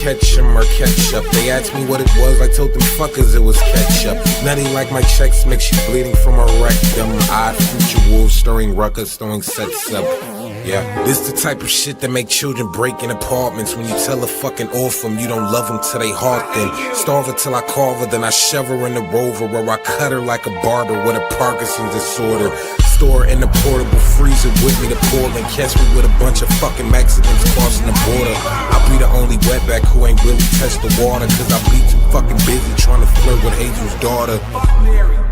Catch 'em or ketchup. They asked me what it was, I told them fuckers it was ketchup. Nothing like my checks makes you bleeding from a rectum. Odd future wolves stirring ruckus, throwing sets up. Yeah, this the type of shit that make children break in apartments. When you tell a fucking orphan you don't love them till they heart thin. Starve her till I carve her, then I shove her in the Rover, where I cut her like a barber with a Parkinson's disorder. Store in the portable freezer with me to Portland. Catch me with a bunch of fucking Mexicans crossing the border. I'll be the only wetback who ain't really touched the water, cause I'll be too fucking busy trying to flirt with Hazel's daughter.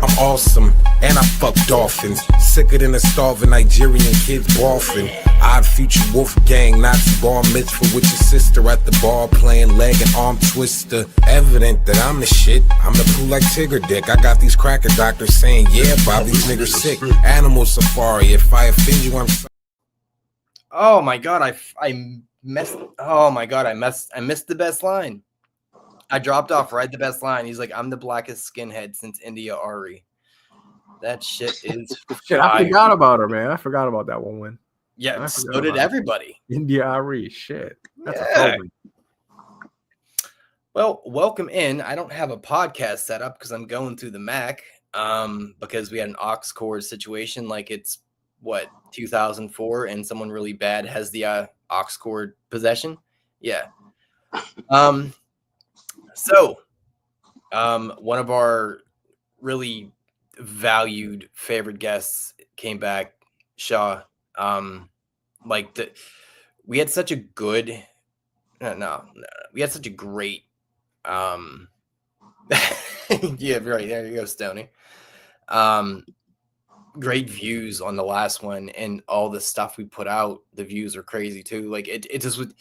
I'm awesome, and I fuck dolphins. Sicker than a starving Nigerian kids barfing. Odd future wolf gang, Nazi bar mitzvah with your sister at the bar playing leg and arm twister. Evident that I'm the shit, I'm the poo like Tigger dick. I got these cracker doctors saying, yeah, Bob, these niggas sick. Animal safari, if I offend you, I'm sorry. Oh my god, I missed. Oh my god, I missed the best line. I dropped off right the best line. He's like, I'm the blackest skinhead since India Ari. That shit is shit. I forgot about her, man. I forgot about that one win. Yeah, so did everybody. India Ari, shit. That's a Well, welcome in. I don't have a podcast set up because I'm going through the Mac. Because we had an aux cord situation, like it's what 2004, and someone really bad has the aux cord possession. Yeah. So, one of our really valued favorite guests came back, Shah. We had such a good, no, we had such a great, yeah, right there you go, Stoney. Great views on the last one, and all the stuff we put out, the views are crazy too. Like it just would.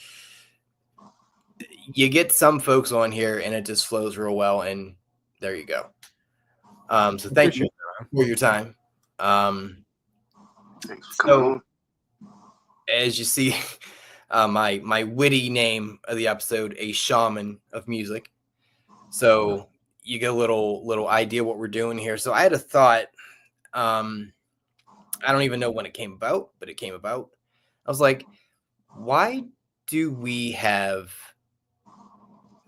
You get some folks on here and it just flows real well, and there you go. So thank you for your time. So as you see, my witty name of the episode, a shaman of music. So you get a little idea what we're doing here. So I had a thought. I don't even know when it came about, but it came about. I was like, why do we have,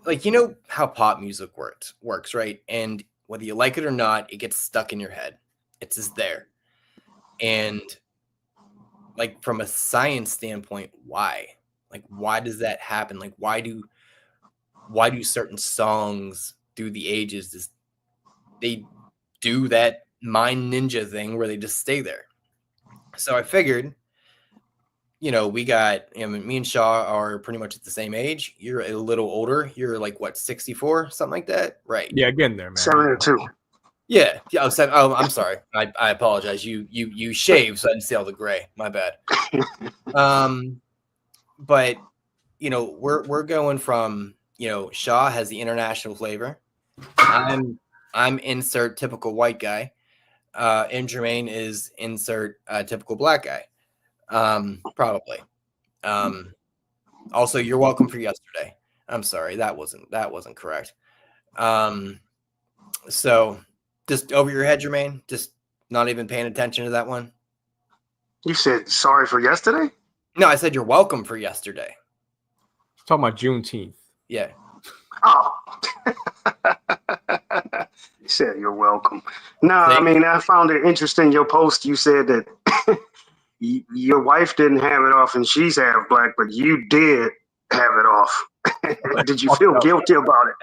like, you know how pop music works, right? And whether you like it or not, it gets stuck in your head. It's just there. And like from a science standpoint, why? Like, why does that happen? Like, why do certain songs through the ages they do that mind ninja thing where they just stay there? So I figured, we got, me and Shah are pretty much at the same age. You're a little older. You're like, what, 64, something like that? Right. Yeah, getting there, man. 72. Yeah. Oh, I'm sorry. I apologize. You shaved, so I didn't see all the gray. My bad. But, we're going from, Shah has the international flavor. I'm insert typical white guy. And Jermaine is insert typical black guy. Probably. Also, you're welcome for yesterday. I'm sorry, that wasn't correct. So just over your head, Jermaine, just not even paying attention to that one. You said sorry for yesterday? No, I said you're welcome for yesterday. Talking about Juneteenth. Yeah. Oh. You said you're welcome. No, I mean, I found it interesting. Your post, you said that your wife didn't have it off and she's half black, but you did have it off. Did you feel guilty about it?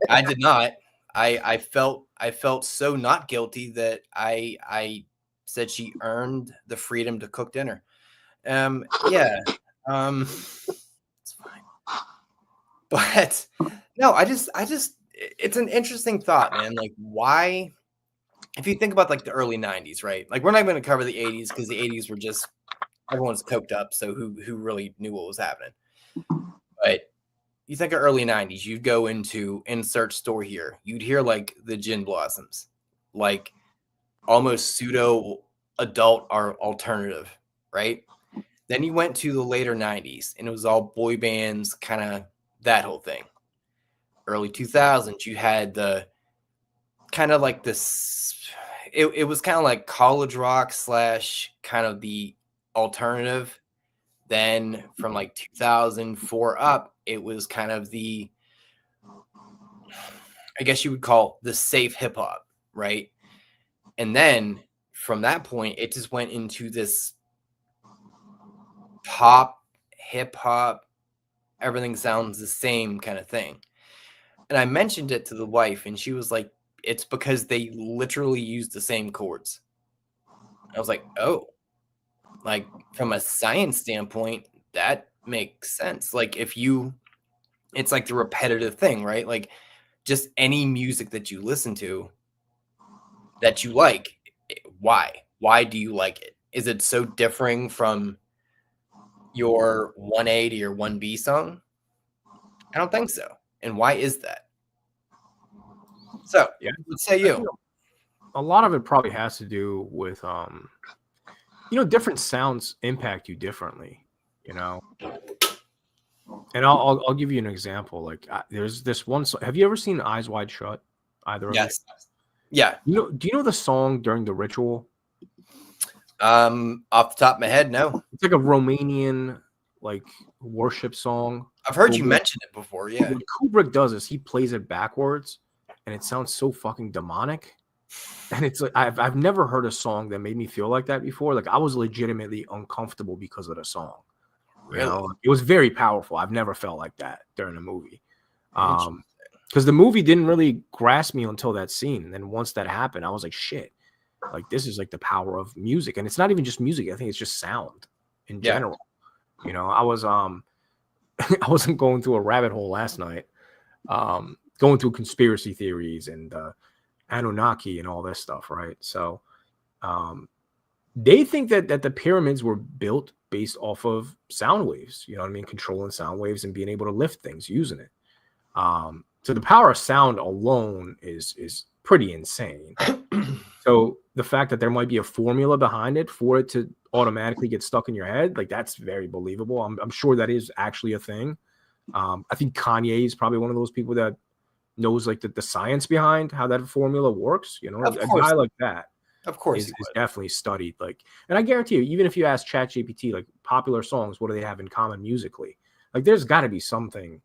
I did not. I felt so not guilty that I said she earned the freedom to cook dinner. Yeah. It's fine. But no, I just it's an interesting thought, man. Like, why, if you think about like the early 90s, right? Like, we're not going to cover the 80s because the 80s were just, everyone's coked up. So who really knew what was happening? But you think of early 90s, you'd go into insert store here. You'd hear like the Gin Blossoms, like almost pseudo adult or alternative, right? Then you went to the later 90s and it was all boy bands, kind of that whole thing. Early 2000s, you had the kind of like this, it was kind of like college rock / kind of the alternative Then from like 2004 up, it was kind of the, I guess you would call the safe hip hop, right? And then from that point, it just went into this pop, hip hop, everything sounds the same kind of thing. And I mentioned it to the wife, and she was like, it's because they literally use the same chords. I was like, oh, like from a science standpoint, that makes sense. Like it's like the repetitive thing, right? Like just any music that you listen to that you like, why? Why do you like it? Is it so differing from your 1A to your 1B song? I don't think so. And why is that? So, Yeah. let's say you. A lot of it probably has to do with different sounds impact you differently, And I'll give you an example. Like there's this one song. Have you ever seen Eyes Wide Shut? Either of you? Yes. Yeah. Do you know the song During the Ritual? Off the top of my head, no. It's like a Romanian like worship song. I've heard you mention it before. Yeah. What Kubrick does is he plays it backwards, and it sounds so fucking demonic. And it's like I've never heard a song that made me feel like that before. Like I was legitimately uncomfortable because of the song. Really? It was very powerful. I've never felt like that during a movie. Because the movie didn't really grasp me until that scene. And then once that happened, I was like, shit, like this is like the power of music. And it's not even just music. I think it's just sound in general. I was I wasn't going through a rabbit hole last night, going through conspiracy theories and Anunnaki and all this stuff, right? So they think that the pyramids were built based off of sound waves, you know what I mean? Controlling sound waves and being able to lift things using it. So the power of sound alone is pretty insane. So the fact that there might be a formula behind it for it to automatically get stuck in your head, like that's very believable. I'm sure that is actually a thing. I think Kanye is probably one of those people that knows like the science behind how that formula works. A guy like that. Of course, is definitely studied. Like, and I guarantee you, even if you ask ChatGPT, like popular songs, what do they have in common musically? Like, there's got to be something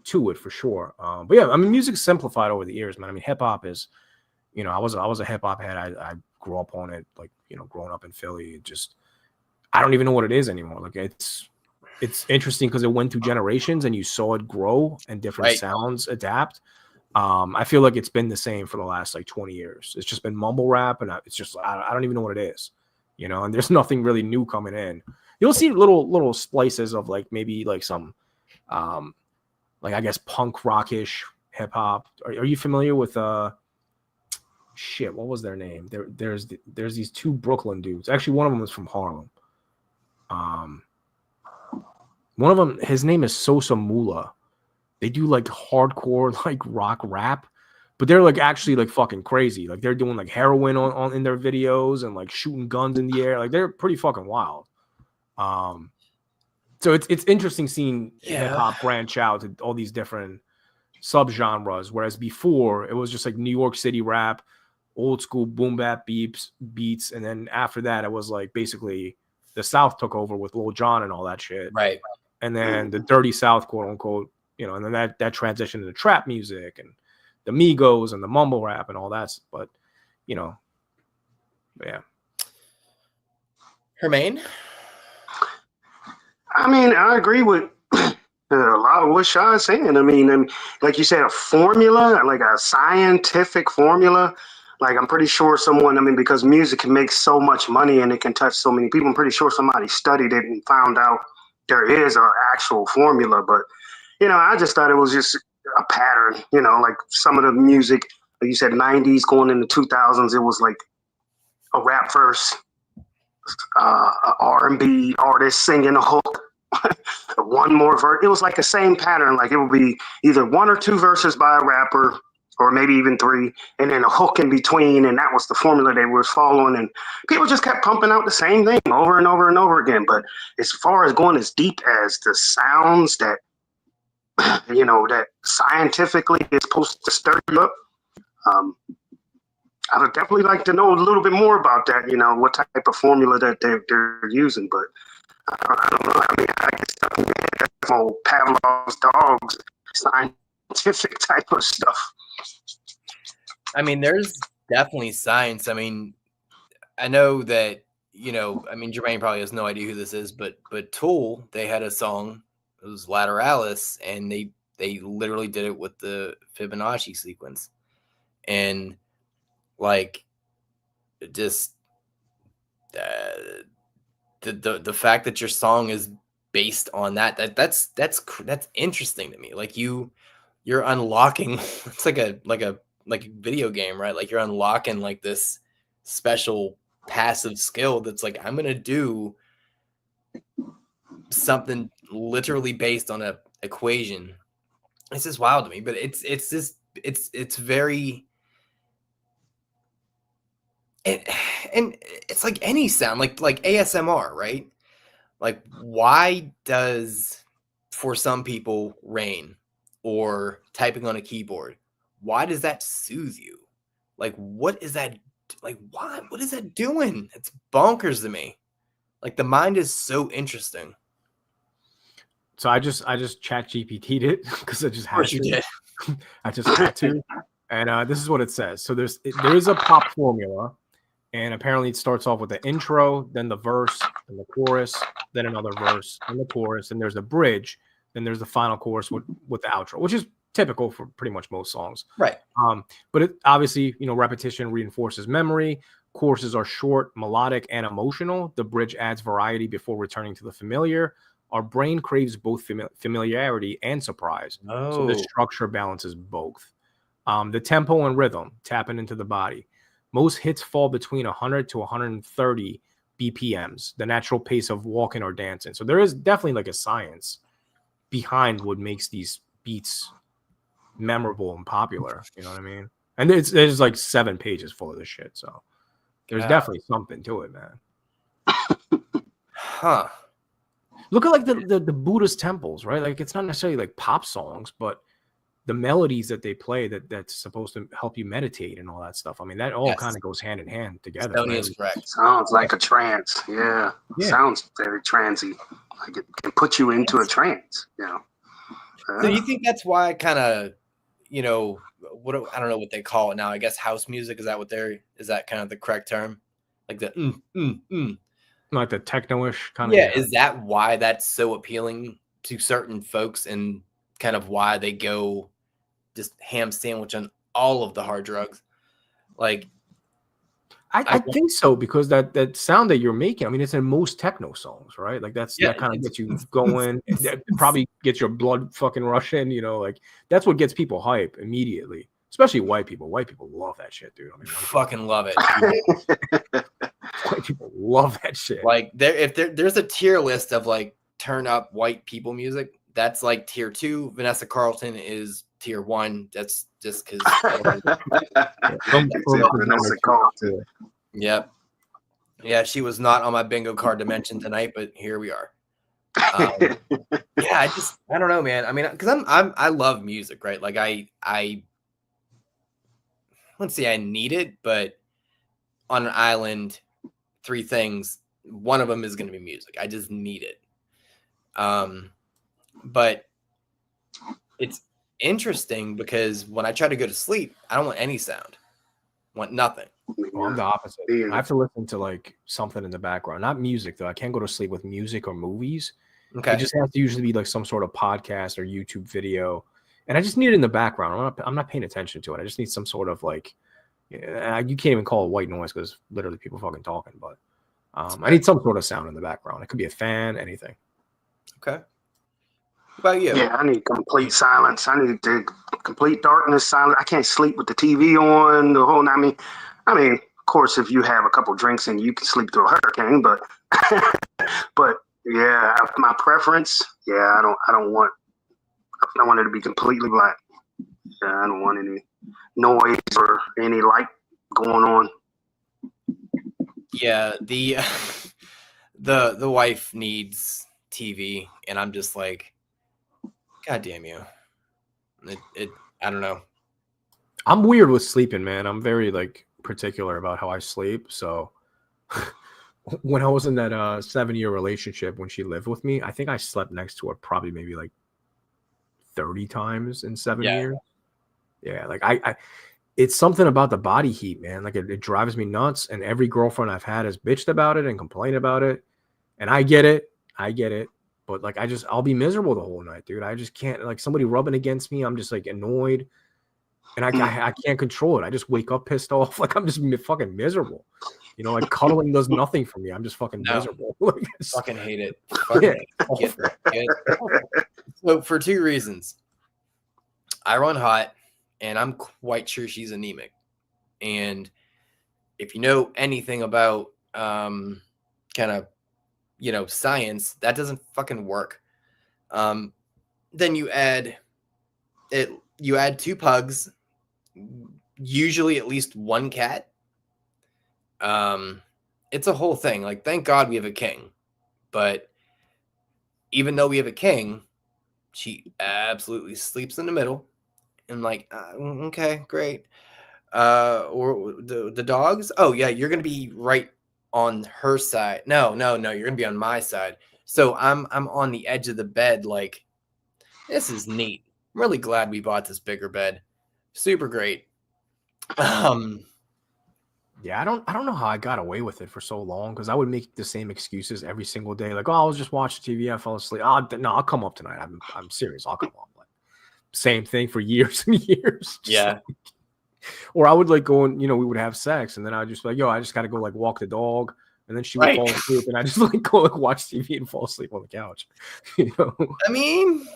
to it for sure. But yeah, I mean, music's simplified over the years, man. I mean, hip hop is, I was a hip hop head. I grew up on it, like, growing up in Philly. I don't even know what it is anymore. Like, it's interesting because it went through generations and you saw it grow and different sounds adapt. I feel like it's been the same for the last like 20 yeit's just been mumble rap, and it's just I don't even know what it is, and there's nothing really new coming in. You'll see little splices of like maybe like some like I guess punk rockish hip hop. Are you familiar with shit, what was their name? There's these two Brooklyn dudes. Actually, one of them is from Harlem. One of them, his name is Sosa Mula. They do like hardcore like rock rap, but they're like actually like fucking crazy. Like they're doing like heroin on in their videos and like shooting guns in the air. Like they're pretty fucking wild. So it's interesting seeing hip hop branch out to all these different subgenres. Whereas before it was just like New York City rap, old school boom bap beats, and then after that it was like basically the South took over with Lil Jon and all that shit. Right. And then the dirty South, quote unquote. And then that transitioned into trap music and the Migos and the mumble rap and all that. But, yeah. Hermaine? I mean, I agree with a lot of what Shah is saying. I mean, like you said, a formula, like a scientific formula. Like, I'm pretty sure because music can make so much money and it can touch so many people, I'm pretty sure somebody studied it and found out there is an actual formula. But I just thought it was just a pattern, like some of the music, like you said, 90s going into 2000s, it was like a rap verse, R&B artist singing a hook, one more verse. It was like the same pattern. Like it would be either one or two verses by a rapper, or maybe even three, and then a hook in between. And that was the formula they were following. And people just kept pumping out the same thing over and over and over again. But as far as going as deep as the sounds that, that scientifically is supposed to stir you up, I would definitely like to know a little bit more about that, what type of formula that they're using. But I don't know. I mean, I guess from Pavlov's dogs, scientific type of stuff. I mean, there's definitely science. I mean, I know that, you know, I mean, Jermaine probably has no idea who this is, but Tool, they had a song, it was Lateralis, and they literally did it with the Fibonacci sequence. And like, just the fact that your song is based on that's interesting to me. Like you're unlocking it's like a video game, right? Like you're unlocking like this special passive skill that's like, I'm gonna do something literally based on a equation. It's just wild to me, but it's very and it's like any sound, like ASMR, right? Like, why does, for some people, rain or typing on a keyboard, why does that soothe you? Like, what is that? Like, why? What is that doing? It's bonkers to me. Like, the mind is so interesting. So I just chat GPT'd it because I just had to. You did. I just had to. And this is what it says. So there is a pop formula. And apparently it starts off with the intro, then the verse, then the chorus, then another verse, and the chorus, and there's a bridge, then there's the final chorus with the outro, which is typical for pretty much most songs. Right. But it obviously, you know, repetition reinforces memory. Choruses are short, melodic, and emotional. The bridge adds variety before returning to the familiar. Our brain craves both familiarity and surprise. So the structure balances both. The tempo and rhythm, tapping into the body. Most hits fall between 100 to 130 BPMs, the natural pace of walking or dancing. So there is definitely like a science behind what makes these beats memorable and popular. You know what I mean? And there's like 7 pages full of this shit. So there's definitely something to it, man. Huh. Look at like the Buddhist temples, right? Like it's not necessarily like pop songs, but the melodies that they play that's supposed to help you meditate and all that stuff. I mean, that all kind of goes hand in hand together. Stony is correct. Sounds like a trance. Yeah. Sounds very transy. Like it can put you into a trance, you know. So you think that's why kind of, you know, I don't know what they call it now. I guess house music, is that kind of the correct term? Like the like the techno-ish kind of. Yeah, is that why that's so appealing to certain folks and kind of why they go just ham sandwich on all of the hard drugs? Like, I think so, because that sound that you're making, I mean, it's in most techno songs, right? Like that kind of gets you going. That probably gets your blood fucking rushing, you know, like that's what gets people hype immediately, especially white people. White people love that shit, dude. I mean, fucking love it. White people love that shit. Like there's a tier list of like turn up white people music. That's like tier 2. Vanessa Carlton is tier 1. That's just because. Vanessa Carlton. Yep. Yeah, she was not on my bingo card to mention tonight, but here we are. Yeah, I don't know, man. I mean, because I love music, right? Like I let's see, I need it, but on an island, 3 things. One of them is going to be music. I just need it. But it's interesting because when I try to go to sleep, I don't want any sound. I want nothing. Well, I'm the opposite. I have to listen to like something in the background. Not music though. I can't go to sleep with music or movies. Okay. It just has to usually be like some sort of podcast or YouTube video. And I just need it in the background. I'm not paying attention to it. I just need some sort of like, you can't even call it white noise because literally people fucking talking. But I need some sort of sound in the background. It could be a fan, anything. Okay. What about you? Yeah, I need complete silence. I need complete darkness, silence. I can't sleep with the TV on the whole. I mean, of course, if you have a couple drinks and you can sleep through a hurricane, but yeah, my preference. Yeah, I don't want it to be completely black. Yeah, I don't want any noise or any light going on. Yeah, the wife needs TV, and I'm just like, God damn you. I don't know. I'm weird with sleeping, man. I'm very like particular about how I sleep. So when I was in that 7-year relationship when she lived with me, I think I slept next to her probably maybe like 30 times in 7 years. Yeah, like I it's something about the body heat, man. Like it drives me nuts. And every girlfriend I've had has bitched about it and complained about it. And I get it. But like I'll be miserable the whole night, dude. I just can't, like, somebody rubbing against me, I'm just like annoyed. And I can't control it. I just wake up pissed off. Like I'm just fucking miserable. You know, like cuddling does nothing for me. I'm just fucking miserable. Like, fucking hate it. Fucking get it. So for 2 reasons. I run hot, and I'm quite sure she's anemic. And if you know anything about kind of, science, that doesn't fucking work. Then you add 2 pugs, usually at least 1 cat. It's a whole thing. Like, thank God we have a king. But even though we have a king, she absolutely sleeps in the middle. And like, okay, great. Or the dogs. Oh yeah, you're gonna be right on her side. No, you're gonna be on my side. So I'm on the edge of the bed. Like, this is neat. I'm really glad we bought this bigger bed. Super great. Yeah, I don't know how I got away with it for so long, because I would make the same excuses every single day. Like, oh, I was just watching TV, I fell asleep. Oh, no, I'll come up tonight. I'm serious. I'll come up. Like, same thing for years and years. Yeah. Like, or I would like go and, we would have sex, and then I'd just be like, yo, I just got to go like walk the dog. And then she would fall asleep, and I just like go like watch TV and fall asleep on the couch. I mean,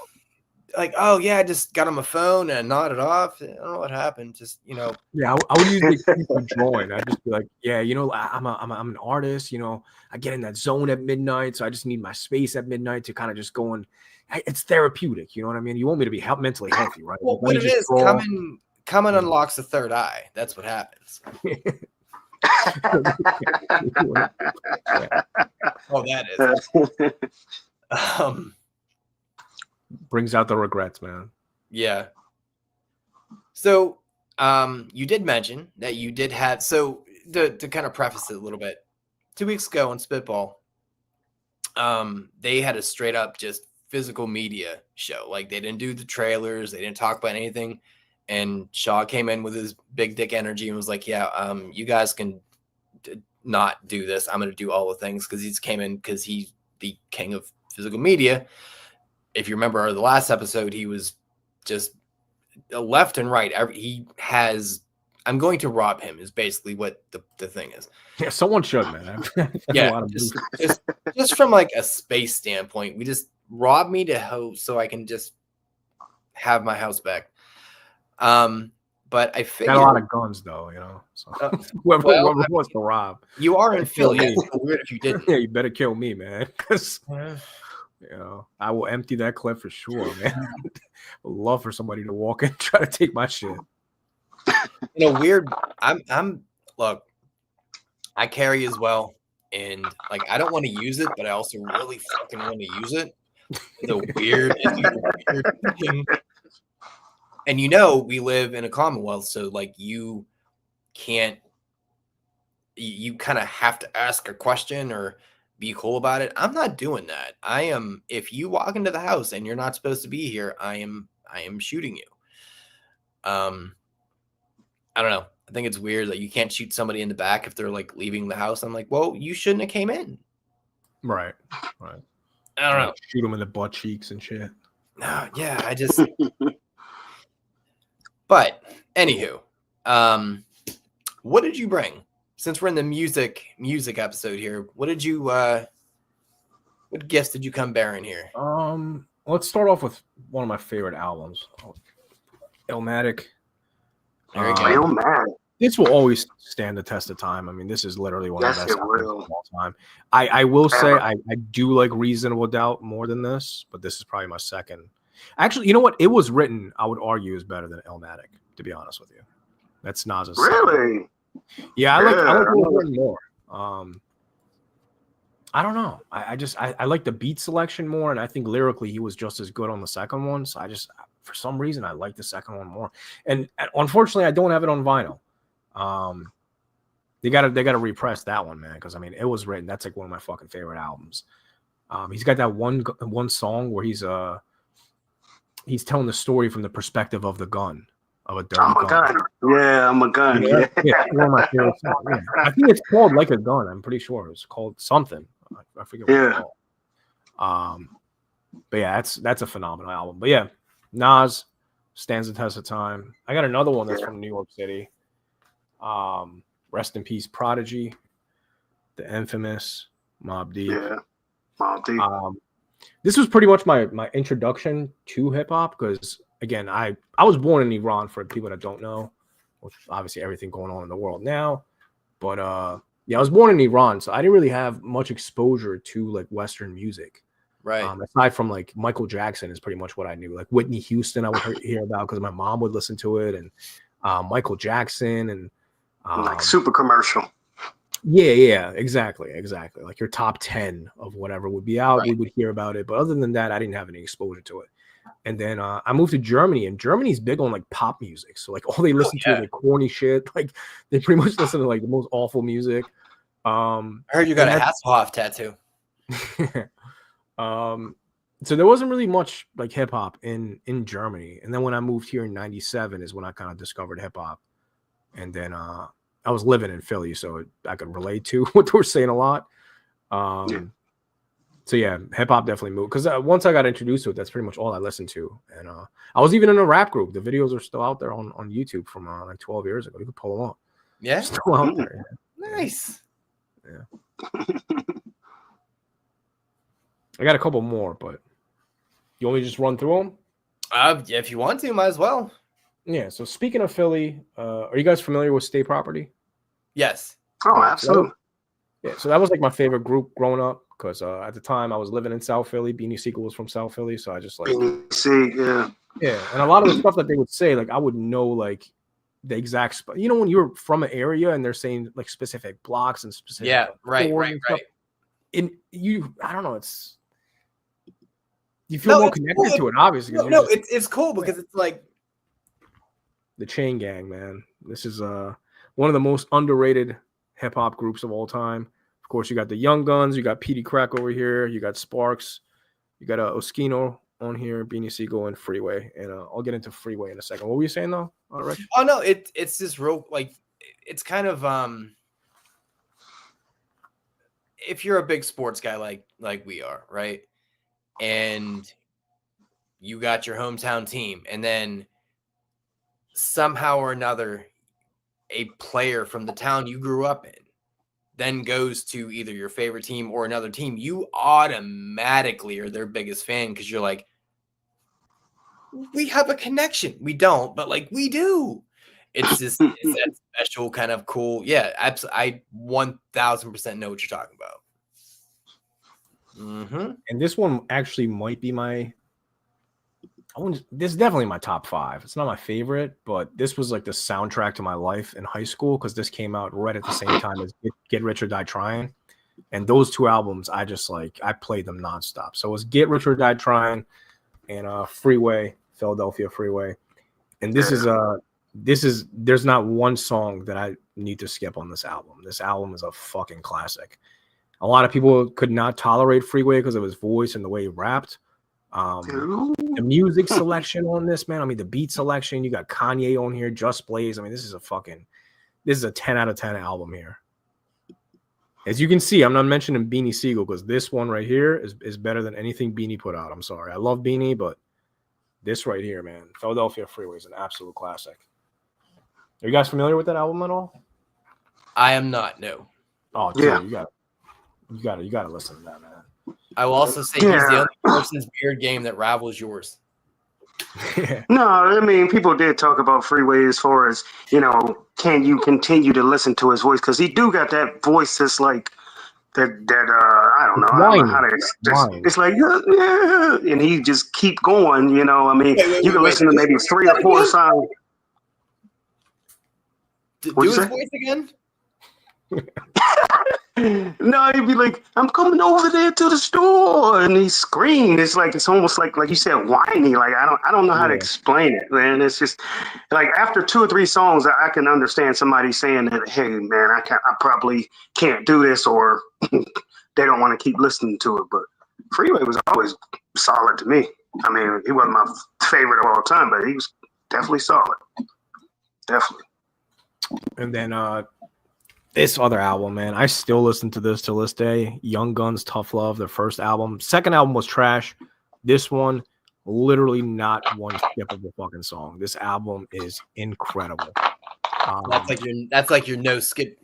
like, oh yeah, I just got on my phone and nodded off. I don't know what happened. Just, Yeah, I would usually keep drawing. I'd just be like, yeah, I'm an artist. I get in that zone at midnight, so I just need my space at midnight to kind of just go and it's therapeutic. You know what I mean? You want me to be mentally healthy, right? Well, what it is, coming unlocks the third eye. That's what happens. Oh, that is. Brings out the regrets, man. Yeah. So, you did mention that you did have, so to kind of preface it a little bit, 2 weeks ago on Spitball, they had a straight up just physical media show. Like, they didn't do the trailers, they didn't talk about anything. And Shah came in with his big dick energy and was like, yeah, you guys can not do this. I'm going to do all the things, because he's came in because he's the king of physical media. If you remember the last episode, he was just left and right. I'm going to rob him is basically what the thing is. Yeah, someone should, man. Yeah, just from like a space standpoint, we just rob me to host so I can just have my house back. But I figured got a lot of guns though, So whoever wants to rob, you are in Philly. It's so weird if you didn't. Yeah, you better kill me, man, because I will empty that clip for sure, man. I'd love for somebody to walk in and try to take my shit. Weird. Look, I carry as well, and like I don't want to use it, but I also really fucking want to use it. The weird thing. And we live in a Commonwealth, so like you kind of have to ask a question or be cool about it. I'm not doing that. If you walk into the house and you're not supposed to be here, I am shooting you. I don't know. I think it's weird that you can't shoot somebody in the back if they're like leaving the house. I'm like, well, you shouldn't have came in. Right. I don't know. Shoot them in the butt cheeks and shit. No, yeah, I just. But anywho, what did you bring? Since we're in the music episode here, what gifts did you come bearing here? Let's start off with one of my favorite albums, Illmatic. There you go. Illmatic. This will always stand the test of time. I mean, this is literally one of the best albums will. of all time. I will say I do like Reasonable Doubt more than this, but this is probably my second. Actually, you know what? It Was Written, I would argue, is better than Illmatic, to be honest with you. That's Nas's really? Yeah, I like It Was Written more. I don't know. I like the beat selection more, and I think lyrically he was just as good on the second one. So for some reason, I like the second one more. And unfortunately, I don't have it on vinyl. They gotta repress that one, man, because I mean it was written. That's like one of my fucking favorite albums. He's got that one song where he's telling the story from the perspective of the gun, of a dirty gun. Yeah, I'm a gun. Yeah, one of my favorite songs. Yeah. I think it's called Like a Gun. I'm pretty sure it's called something. I forget what it's called. But yeah, that's a phenomenal album. But yeah, Nas stands the test of time. I got another one that's from New York City. Rest in peace, Prodigy, the infamous Mobb Deep. Yeah, Mobb Deep. This was pretty much my introduction to hip hop because again, I was born in Iran for people that don't know, which obviously everything going on in the world now. But yeah, I was born in Iran, so I didn't really have much exposure to like Western music. Right. Aside from like Michael Jackson is pretty much what I knew. Like Whitney Houston, I would hear about because my mom would listen to it, and Michael Jackson and like super commercial. Yeah, exactly. Like your top 10 of whatever would be out, we would hear about it. But other than that, I didn't have any exposure to it. And then I moved to Germany, and Germany's big on like pop music. So like all they listen to is like corny shit. Like they pretty much listen to like the most awful music. I heard you got a Hasselhoff tattoo. So there wasn't really much like hip hop in Germany. And then when I moved here in 97 is when I kind of discovered hip hop. And then I was living in Philly, so I could relate to what they were saying a lot. So yeah, hip hop definitely moved because once I got introduced to it, that's pretty much all I listened to. And I was even in a rap group. The videos are still out there on YouTube from like 12 years ago. You could pull them up. Yeah, still out there. Nice. Yeah. I got a couple more, but you want me to just run through them? Yeah, if you want to, might as well. Yeah. So speaking of Philly, are you guys familiar with State Property? Yes. Oh, absolutely. Yeah. So that was like my favorite group growing up because at the time I was living in South Philly. Beanie Siegel was from South Philly, so I just like yeah. And a lot of the stuff that they would say, like I would know like the exact spot. You know, when you're from an area and they're saying like specific blocks and specific right. And I don't know, you feel more connected to it, obviously. It's cool because it's like the Chain Gang, man. This is one of the most underrated hip hop groups of all time. Of course, you got the Young Guns, you got Petey Crack over here, you got Sparks, you got Oskino on here, Beanie Siegel, and Freeway. And I'll get into Freeway in a second. What were you saying though? All right. Oh no, it's this real like it's kind of if you're a big sports guy like we are, right? And you got your hometown team, and then somehow or another, a player from the town you grew up in then goes to either your favorite team or another team, you automatically are their biggest fan because you're like, we have a connection. We don't, but like we do. It's just it's that special kind of cool. Yeah, I 1000% know what you're talking about. Mm-hmm. And this one actually might be this is definitely my top 5. It's not my favorite, but this was like the soundtrack to my life in high school because this came out right at the same time as Get Rich or Die Trying. And those two albums, I played them nonstop. So it was Get Rich or Die Trying and Freeway, Philadelphia Freeway. And there's not one song that I need to skip on this album. This album is a fucking classic. A lot of people could not tolerate Freeway because of his voice and the way he rapped. The music selection on this, man. I mean, the beat selection. You got Kanye on here, Just Blaze. I mean, this is a 10 out of 10 album here. As you can see, I'm not mentioning Beanie Siegel because this one right here is better than anything Beanie put out. I'm sorry. I love Beanie, but this right here, man, Philadelphia Freeway is an absolute classic. Are you guys familiar with that album at all? I am not. No. Oh, dude, yeah. You got to listen to that, man. I will also say he's the only person's beard game that rivals yours. No, I mean, people did talk about Freeway as far as, can you continue to listen to his voice? Because he do got that voice that's like, I don't know how to explain. It's like, yeah, and he just keep going, I mean, you can listen to maybe 3 or 4 songs. Do his voice again? No, he'd be like, "I'm coming over there to the store," and he screamed. It's almost like you said, whiny. Like I don't know how to Yeah. explain it, man. It's just like after 2 or 3 songs, I can understand somebody saying that, "Hey, man, I probably can't do this," or they don't want to keep listening to it. But Freeway was always solid to me. I mean, he wasn't my favorite of all time, but he was definitely solid. Definitely. And then this other album, man, I still listen to this till this day. Young Guns, Tough Love, their first album. Second album was trash. This one, literally not one skip of the fucking song. This album is incredible. That's like your no skip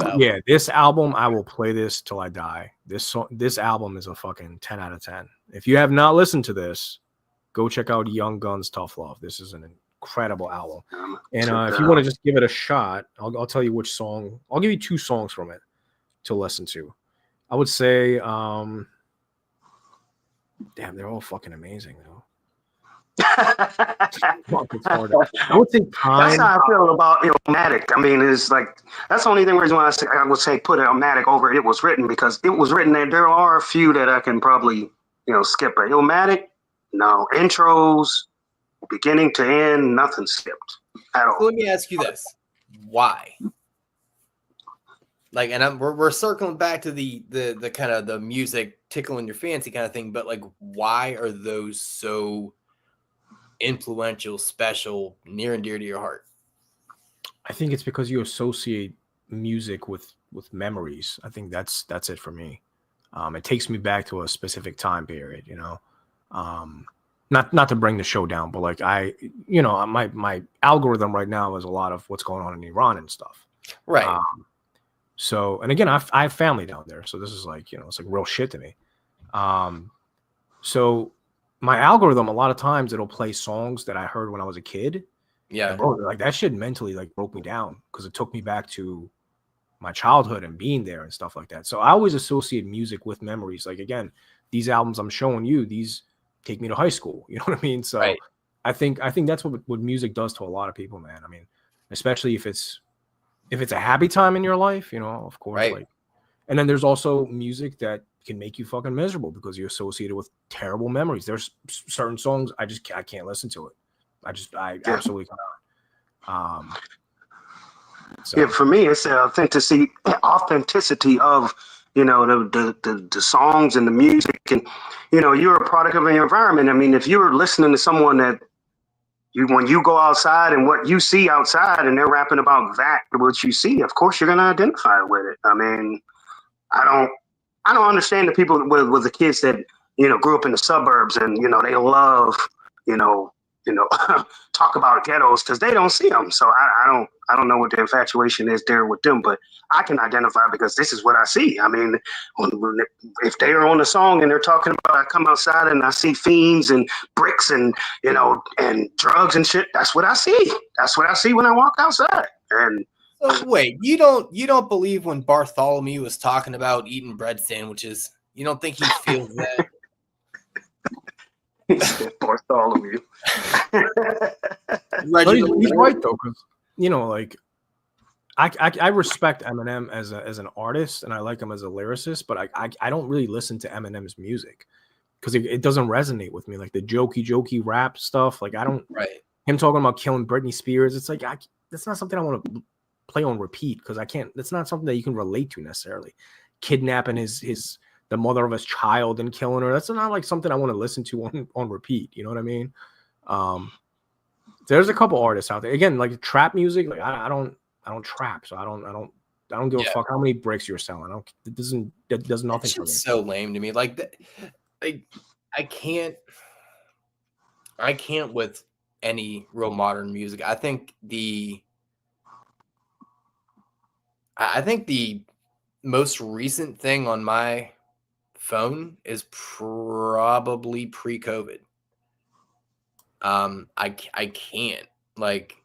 album. Yeah, this album, I will play this till I die. This album is a fucking 10 out of 10. If you have not listened to this, go check out Young Guns, Tough Love. This is an incredible album. And if you want to just give it a shot, I'll tell you which song. I'll give you 2 songs from it to listen to. I would say, damn, they're all fucking amazing, though. I would say Time. That's how I feel about Illmatic. I mean, it's like that's the only reason why I would say put Illmatic over It Was Written, because It Was Written, and there are a few that I can probably skip. But Illmatic, no intros, beginning to end, nothing skipped at all. So let me ask you this: why? Like, and we're circling back to the kind of the music tickling your fancy kind of thing, but like, why are those so influential, special, near and dear to your heart? I think it's because you associate music with memories. I think that's it for me. It takes me back to a specific time period, not to bring the show down, but like my algorithm right now is a lot of what's going on in Iran and stuff. Right. So, and again, I have family down there, so this is like, it's like real shit to me. So my algorithm, a lot of times it'll play songs that I heard when I was a kid. Yeah. And bro, like that shit mentally like broke me down because it took me back to my childhood and being there and stuff like that. So I always associate music with memories. Like, again, these albums I'm showing you, these take me to high school. You know what I mean? So right. I think that's what music does to a lot of people, man. I mean, especially if it's a happy time in your life, of course. Right. Like, and then there's also music that can make you fucking miserable because you associate it with terrible memories. There's certain songs I can't listen to it. I absolutely cannot. So. Yeah, for me, it's the authenticity of the songs and the music, and you're a product of your environment. I mean, if you're listening to someone that when you go outside and what you see outside, and they're rapping about that, what you see, of course you're gonna identify with it. I mean, I don't understand the people with the kids that grew up in the suburbs and they love talk about ghettos because they don't see them. So I don't know what the infatuation is there with them, but I can identify because this is what I see. I mean, if they are on a song and they're talking about, I come outside and I see fiends and bricks and and drugs and shit, that's what I see. That's what I see when I walk outside. And so wait, you don't believe when Bartholomew was talking about eating bread sandwiches? You don't think he feels that? Bartholomew. He's right though, because like I respect Eminem as an artist and I like him as a lyricist, but I don't really listen to Eminem's music because it doesn't resonate with me, like the jokey rap stuff. Like I don't. Right. Him talking about killing Britney Spears, it's like that's not something I want to play on repeat because I can't. That's not something that you can relate to necessarily. Kidnapping the mother of his child and killing her. That's not like something I want to listen to on repeat. You know what I mean? There's a couple artists out there. Again, like trap music. Like I don't trap, so I don't give a fuck how many bricks you're selling. It does nothing for me. It's so lame to me. Like I can't with any real modern music. I think the most recent thing on my phone is probably pre-COVID. I can't, like,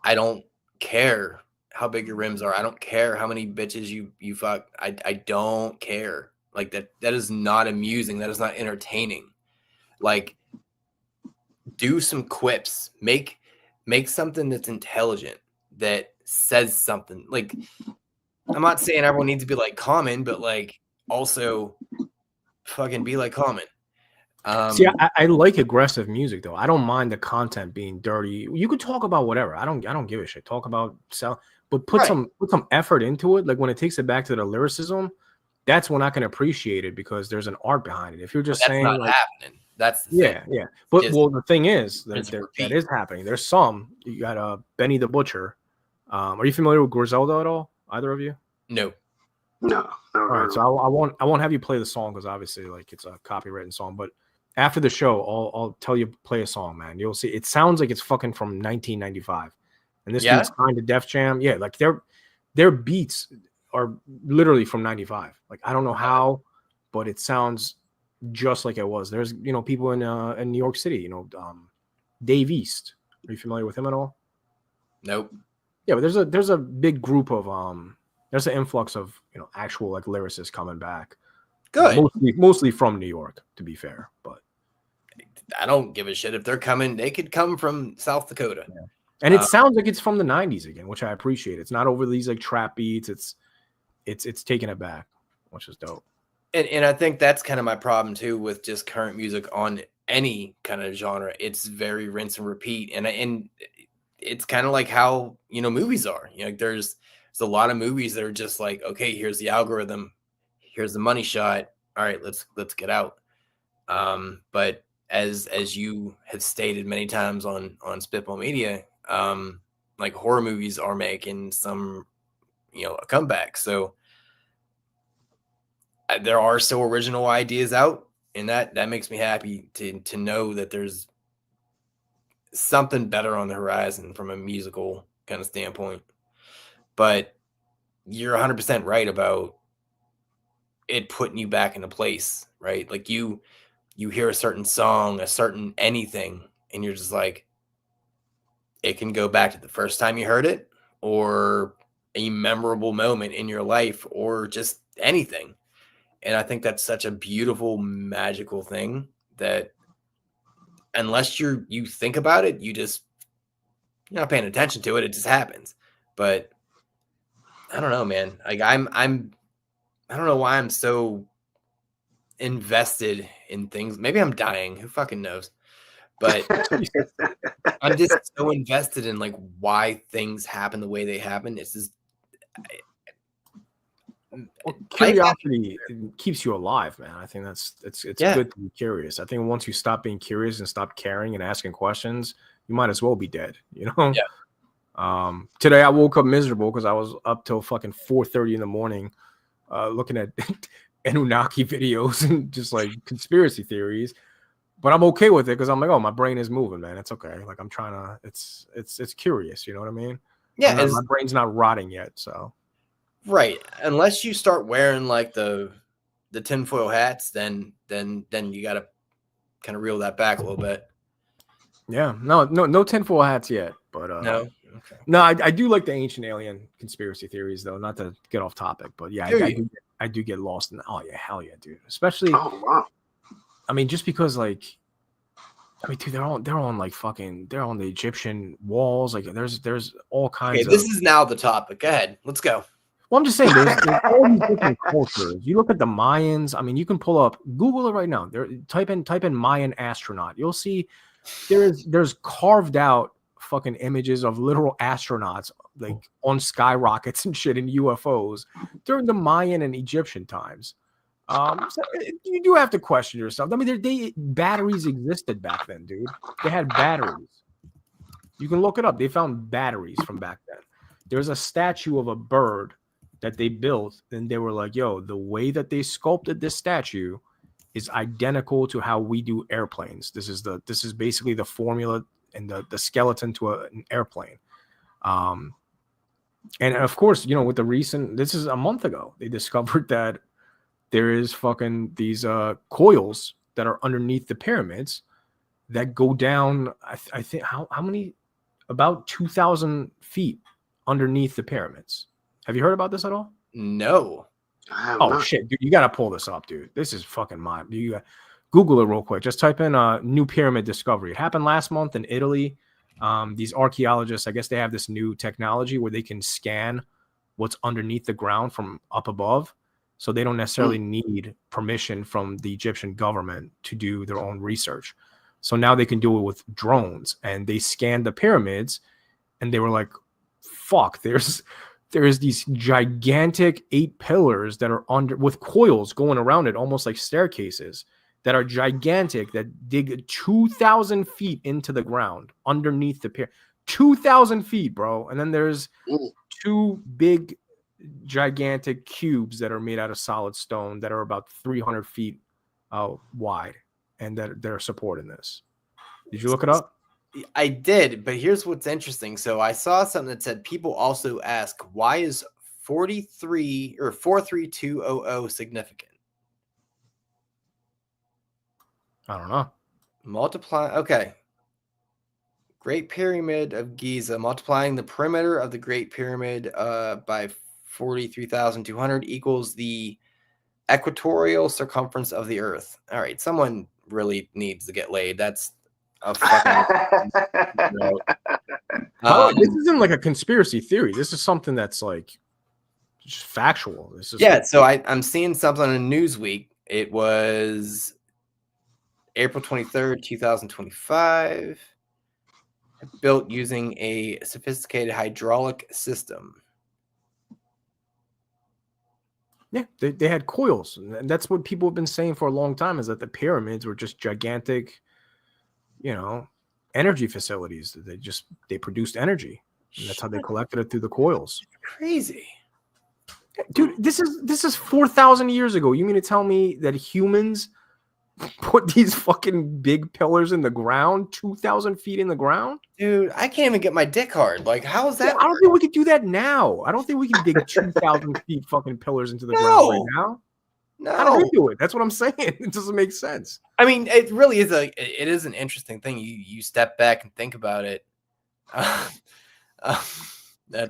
I don't care how big your rims are. I don't care how many bitches you fuck. I don't care. Like that is not amusing. That is not entertaining. Like, do some quips. Make something that's intelligent, that says something. Like, I'm not saying everyone needs to be like Common, but like also fucking be like Common. See, I like aggressive music though. I don't mind the content being dirty. You could talk about whatever. I don't give a shit. Talk about but put some effort into it. Like when it takes it back to the lyricism, that's when I can appreciate it because there's an art behind it. If you're just saying not like, happening, that's the thing. Yeah. But well, the thing is that repeat. is happening. There's some. You got Benny the Butcher. Are you familiar with Griselda at all? Either of you? No. No. All right. So I won't have you play the song because obviously like it's a copywritten song. But after the show, I'll tell you play a song, man. You'll see. It sounds like it's fucking from 1995. And this dude's kind of Def Jam. Yeah, like their beats are literally from 95. Like I don't know how, but it sounds just like it was. There's people in New York City. Dave East. Are you familiar with him at all? Nope. Yeah, but there's a big group of there's an influx of actual like lyricists coming back. Good. Mostly from New York, to be fair. But I don't give a shit if they're coming. They could come from South Dakota. Yeah. And it sounds like it's from the 90s again, which I appreciate. It's not over these like trap beats. It's taking it back, which is dope. And I think that's kind of my problem too with just current music on any kind of genre. It's very rinse and repeat, and it's kind of like how movies are. There's a lot of movies that are just like, okay, here's the algorithm, here's the money shot. All right, let's get out. But as you have stated many times on Spitball Media, like horror movies are making some a comeback. So there are still original ideas out, and that makes me happy to know that there's something better on the horizon from a musical kind of standpoint. But you're 100% right about it putting you back into place, right? Like you hear a certain song, a certain anything, and you're just like, it can go back to the first time you heard it, or a memorable moment in your life, or just anything. And I think that's such a beautiful, magical thing that unless you think about it, you're not paying attention to it. It just happens. But I don't know, man. Like I don't know why I'm so invested in things. Maybe I'm dying. Who fucking knows? But I'm just so invested in like why things happen the way they happen. It's just curiosity keeps you alive, man. I think it's good to be curious. I think once you stop being curious and stop caring and asking questions, you might as well be dead. Yeah. Today I woke up miserable because I was up till fucking 4:30 in the morning, looking at Anunnaki videos and just like conspiracy theories. But I'm okay with it because I'm like, oh, my brain is moving, man. It's okay. Like I'm trying to. It's curious. You know what I mean? Yeah. My brain's not rotting yet, so. Right. Unless you start wearing like the tinfoil hats, then you got to kind of reel that back a little bit. Yeah. No tinfoil hats yet, but no. Okay. No, I do like the ancient alien conspiracy theories, though. Not to get off topic, but yeah, I do get lost in. Oh yeah, hell yeah, dude. Especially. Oh wow. I mean, just because like, I mean, dude, they're on like fucking, they're on the Egyptian walls. Like, there's all kinds. Okay, this is now the topic. Go ahead, let's go. Well, I'm just saying, there's all these different cultures. You look at the Mayans. I mean, you can pull up, Google it right now. Type in Mayan astronaut. You'll see there's carved out fucking images of literal astronauts like on skyrockets and shit in UFOs during the Mayan and Egyptian times. So you do have to question yourself. I mean, batteries existed back then, dude. They had batteries. You can look it up. They found batteries from back then. There's a statue of a bird that they built, and they were like, yo, the way that they sculpted this statue is identical to how we do airplanes. This is basically the formula and the skeleton to an airplane. And of course, with the recent, this is a month ago, they discovered that there is fucking these coils that are underneath the pyramids that go down, I think, how many? About 2,000 feet underneath the pyramids. Have you heard about this at all? No. Oh, shit, dude. You got to pull this up, dude. This is fucking mine. You Google it real quick. Just type in new pyramid discovery. It happened last month in Italy. These archaeologists, I guess they have this new technology where they can scan what's underneath the ground from up above. So they don't necessarily need permission from the Egyptian government to do their own research. So now they can do it with drones, and they scanned the pyramids, and they were like, fuck, there's these gigantic 8 pillars that are under with coils going around it, almost like staircases, that are gigantic, that dig 2,000 feet into the ground underneath the pyramid. 2,000 feet, bro. And then there's 2 big gigantic cubes that are made out of solid stone that are about 300 feet wide, and that they're supporting this. Did you look it up? I did, but here's what's interesting. So I saw something that said people also ask, why is 43 or 43200 significant? I don't know. Okay. Great Pyramid of Giza, multiplying the perimeter of the Great Pyramid by 43,200 equals the equatorial circumference of the Earth. All right, someone really needs to get laid. That's a fucking this isn't like a conspiracy theory. This is something that's like just factual. This is So I'm seeing something on Newsweek. It was April 23rd, 2025. Built using a sophisticated hydraulic system. Yeah, they had coils, and that's what people have been saying for a long time, is that the pyramids were just gigantic, energy facilities. They produced energy, and that's how they collected it through the coils. Crazy, dude. This is 4,000 years ago. You mean to tell me that humans put these fucking big pillars in the ground, 2,000 feet in the ground? Dude, I can't even get my dick hard. Like, how is that? I don't think we could do that now. I don't think we can dig 2,000 feet fucking pillars into the ground right now. No. How do we do it? That's what I'm saying. It doesn't make sense. I mean, it really is it is an interesting thing. You step back and think about it.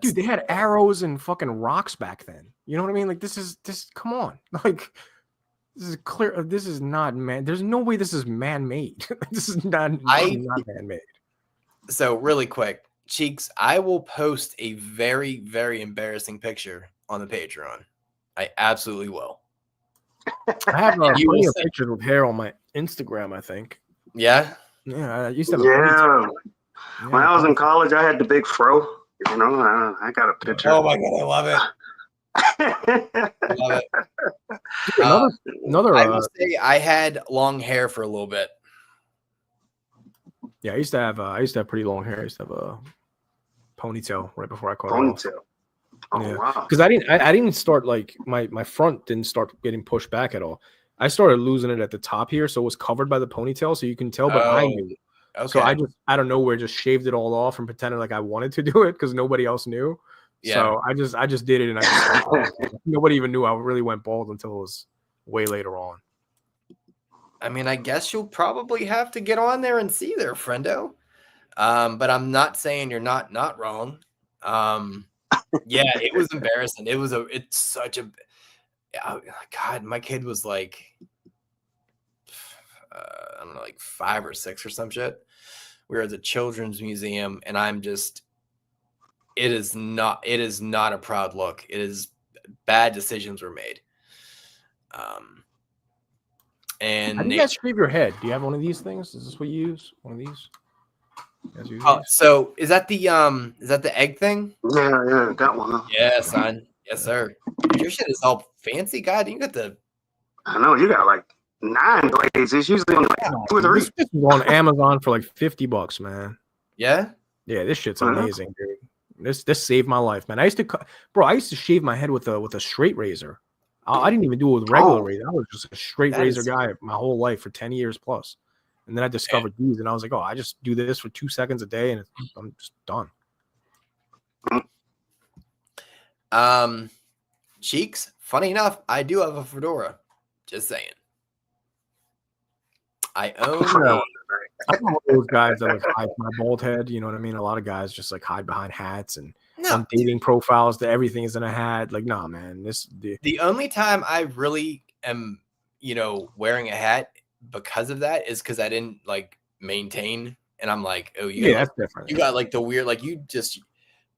Dude, they had arrows and fucking rocks back then. You know what I mean? Like, this come on. Like, this is clear. This is not man. There's no way this is man-made. This is not man-made. So really quick, Cheeks, I will post a very, very embarrassing picture on the Patreon. I absolutely will. I have plenty of pictures with hair on my Instagram, I think. Yeah? Yeah, I used to have When I was in college, I had the big fro. I got a picture. Oh my God, I love it. Love it. Another I will say I had long hair for a little bit. Yeah, I used to have pretty long hair. I used to have a ponytail right before I caught ponytail. it off. Oh wow! Because I didn't start like my front didn't start getting pushed back at all. I started losing it at the top here, so it was covered by the ponytail, so you can tell. But I knew. Okay. So I just out of nowhere just shaved it all off and pretended like I wanted to do it because nobody else knew. Yeah. So I just did it, and nobody even knew I really went bald until it was way later on. I mean, I guess you'll probably have to get on there and see there, friendo. But I'm not saying you're not wrong. Yeah, it was embarrassing. It's such a God. My kid was like, I don't know, like 5 or 6 or some shit. We were at the children's museum, and it is not a proud look. It is bad decisions were made. And how do you guys shave your head? Do you have one of these things? Is this what you use? One of these? So is that the egg thing? Yeah, that one. Yeah, son. Yes, sir. Your shit is all fancy. God, you got the. I know you got like 9 blades. It's usually only like 2 or 3. This is on Amazon for like $50, man. Yeah. Yeah, this shit's amazing, dude. This saved my life, man. I used to shave my head with a straight razor. I didn't even do it with regular razor. I was just a straight razor guy my whole life for 10 years plus. And then I discovered these, and I was like, I just do this for 2 seconds a day, and I'm just done. Cheeks, funny enough, I do have a fedora. Just saying. I own I'm one of those guys that like hide my bald head. You know what I mean? A lot of guys just like hide behind hats and some dating profiles that everything is in a hat. Like, nah, man. The only time I really am, wearing a hat because of that is because I didn't like maintain and I'm like, oh, Yeah, got, that's different. You got like the weird, like you just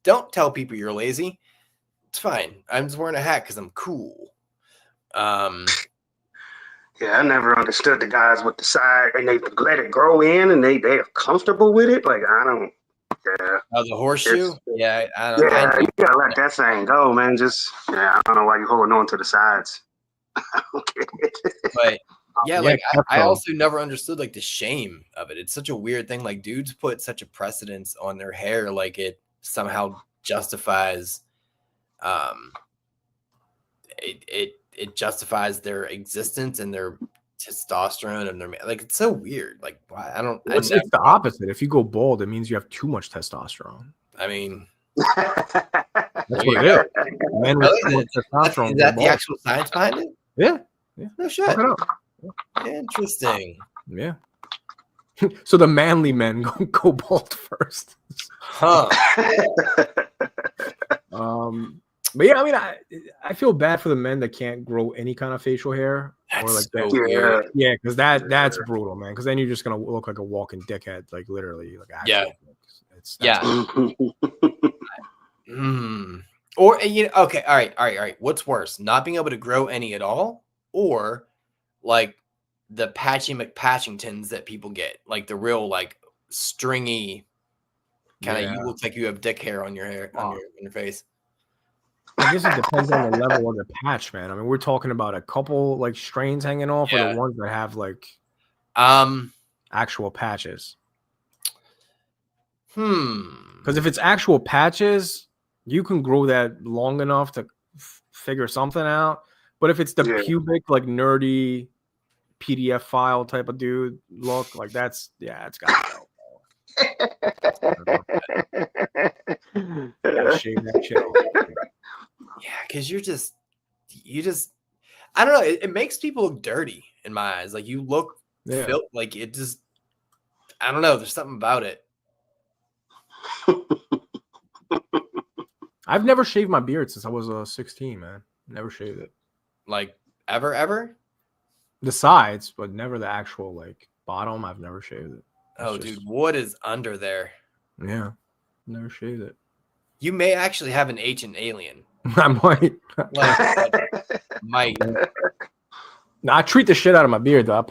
don't tell people you're lazy. It's fine. I'm just wearing a hat because I'm cool. Yeah, I never understood the guys with the side and they let it grow in and they're comfortable with it. Like I don't. Yeah. Oh, the horseshoe. Yeah, Yeah, you gotta let that thing go, man. Just I don't know why you holding on to the sides. I don't get it. But yeah, like I Kefko. also never understood like the shame of it. It's such a weird thing. Like dudes put such a precedence on their hair, like it somehow justifies, it justifies their existence and their testosterone and their like. It's so weird. Like why I don't. It's the opposite. If you go bald, it means you have too much testosterone. I mean, That's there what you it go. is. Men with too much testosterone. Is that go the bald. actual science behind it? Yeah. No shit. Look it up. Interesting. Yeah. So the manly men go bald first. Huh. But yeah, I mean, I feel bad for the men that can't grow any kind of facial hair. That's or like so that. weird. Yeah, because that's brutal, man. Because then you're just gonna look like a walking dickhead, like literally, like actual. Yeah. Or okay, all right. What's worse, not being able to grow any at all, or like the Patchy McPatchingtons that people get, like the real like stringy kind of. You look like you have dick hair on your hair on your face. I guess it depends on the level of the patch, man. I mean, we're talking about a couple like strains hanging off, or the ones that have like actual patches. Because if it's actual patches, you can grow that long enough to figure something out. But if it's the pubic, like nerdy PDF file type of dude look, like it's got to go. Shave that shit off. Yeah, because you just I don't know. It makes people look dirty in my eyes. Like you look like it just. I don't know. There's something about it. I've never shaved my beard since I was 16, man. Never shaved it. Like ever? The sides, but never the actual like bottom. I've never shaved it. Dude, what is under there? Yeah, never shaved it. You may actually have an ancient alien. I might. Might. No, I treat the shit out of my beard though. I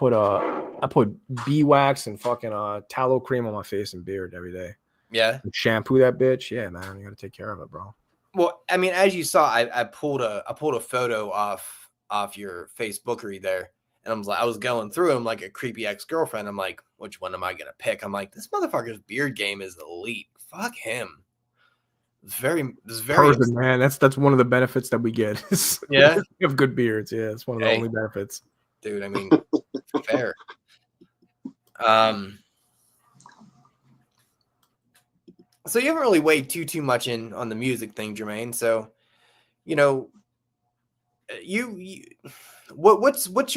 put bee wax and fucking tallow cream on my face and beard every day. Yeah. Shampoo that bitch. Yeah, man, you gotta take care of it, bro. Well, I mean, as you saw, I pulled a photo off your Facebookery there, and I was going through them like a creepy ex-girlfriend. I'm like, which one am I gonna pick? I'm like, this motherfucker's beard game is elite. Fuck him. It's very Person, man. That's one of the benefits that we get. Yeah, we have good beards. Yeah, it's one of the only benefits. Dude, I mean, fair. So you haven't really weighed too much in on the music thing, Jermaine. So, what's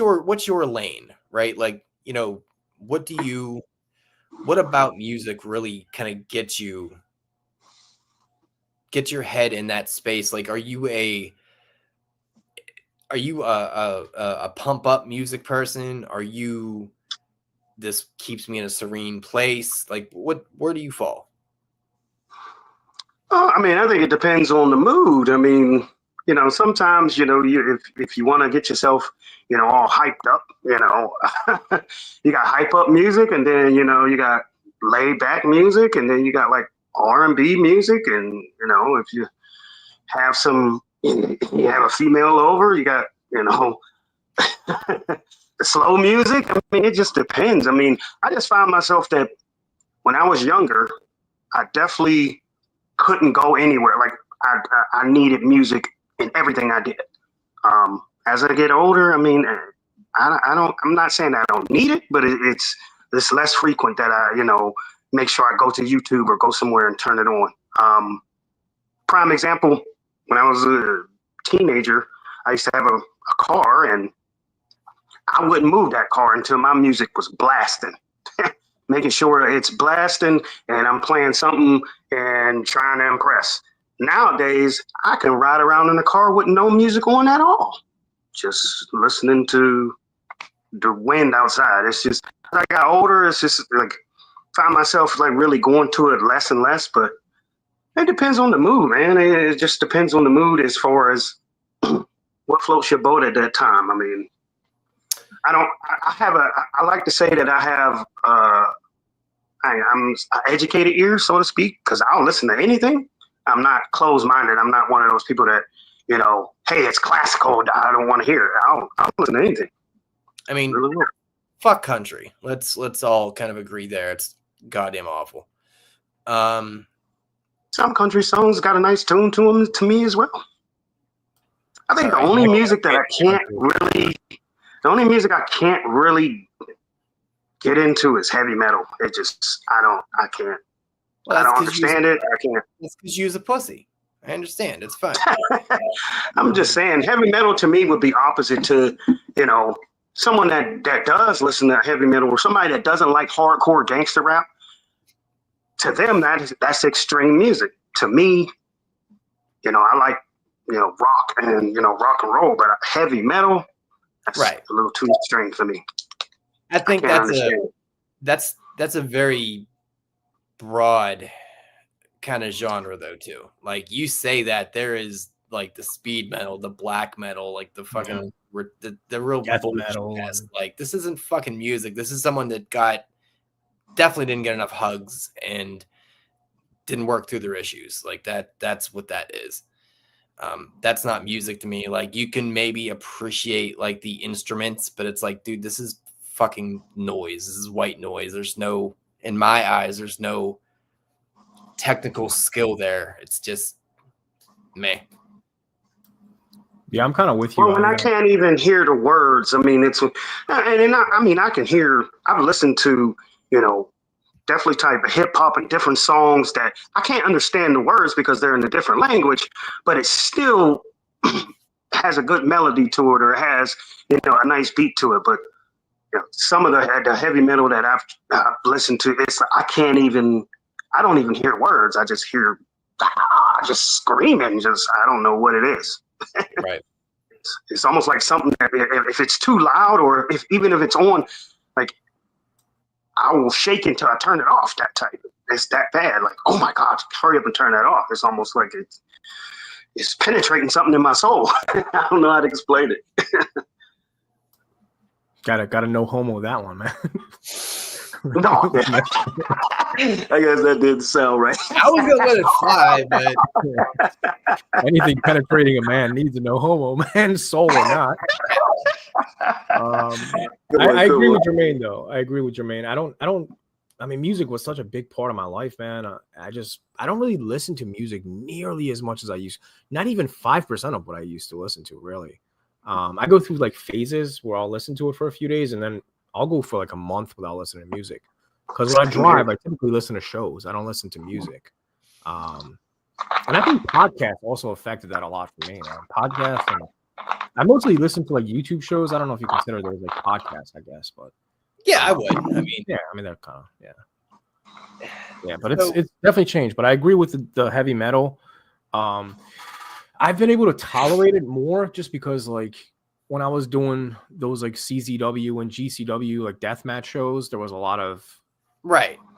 your lane, right? Like, what about music really kind of gets your head in that space? Like, are you a pump up music person? Are you, this keeps me in a serene place? Like, where do you fall? I mean, I think it depends on the mood. I mean, sometimes, if you want to get yourself, all hyped up, you got hype up music, and then, you got laid back music, and then you got like R&B music, and, if you have you have a female over, you got, the slow music. I mean, it just depends. I mean, I just found myself that when I was younger, I definitely couldn't go anywhere. Like I needed music in everything I did. As I get older, I mean, I'm not saying I don't need it, but it's less frequent that I, make sure I go to YouTube or go somewhere and turn it on. Prime example, when I was a teenager, I used to have a car, and I wouldn't move that car until my music was blasting. Making sure it's blasting and I'm playing something and trying to impress. Nowadays, I can ride around in the car with no music on at all. Just listening to the wind outside. It's just, as I got older, it's just like find myself like really going to it less and less, but it depends on the mood, man. It just depends on the mood as far as what floats your boat at that time. I mean, I like to say that I have I'm an educated ear, so to speak, because I'll listen to anything. I'm not closed-minded. I'm not one of those people that, hey, it's classical, I don't want to hear it. I'll listen to anything. I mean, really fuck country. Let's all kind of agree there. It's goddamn awful. Some country songs got a nice tune to them to me as well. I think the only music I can't really get into is heavy metal. I can't. Well, I don't understand it. I can't. It's because you're a pussy. I understand. It's fine. I'm just saying, heavy metal to me would be opposite to, someone that does listen to heavy metal, or somebody that doesn't like hardcore gangster rap. To them, that's extreme music. To me, I like, rock and rock and roll, but heavy metal, that's right. a little too extreme for me. I think that's a very broad kind of genre though too. Like you say that there is like the speed metal, the black metal, like the fucking the real death metal. Like this isn't fucking music. This is someone that definitely didn't get enough hugs and didn't work through their issues. Like that's what that is. That's not music to me. Like you can maybe appreciate like the instruments, but it's like, dude, this is fucking noise. This is white noise. In my eyes, there's no technical skill there. It's just meh. Yeah, I'm kind of with you. Well, when I can't even hear the words, I mean, I can hear. I've listened to, definitely type of hip hop and different songs that I can't understand the words because they're in a different language, but it still has a good melody to it, or it has, a nice beat to it. But some of the heavy metal that I've listened to, I don't even hear words. I just hear just screaming. I don't know what it is. Right. It's almost like something that if it's too loud, or even if it's on, like I will shake until I turn it off. That type. It's that bad. Like, oh my God, hurry up and turn that off. It's almost like it's penetrating something in my soul. I don't know how to explain it. Gotta no homo with that one, man. No, I guess that didn't sound right. I was gonna let it fly, but anything penetrating a man needs a no homo, man, soul or not. I agree with Jermaine, though. I agree with Jermaine. I mean, music was such a big part of my life, man. I don't really listen to music nearly as much as I used. Not even 5% of what I used to listen to, really. I go through like phases where I'll listen to it for a few days, and then I'll go for like a month without listening to music. Because when I drive, I typically listen to shows. I don't listen to music. And I think podcasts also affected that a lot for me, man. Podcasts, and I mostly listen to like YouTube shows. I don't know if you consider those like podcasts, I guess, but yeah, I would. I mean, they're kind of but it's definitely changed. But I agree with the heavy metal. I've been able to tolerate it more just because, like, when I was doing those like CZW and GCW like deathmatch shows, there was a lot of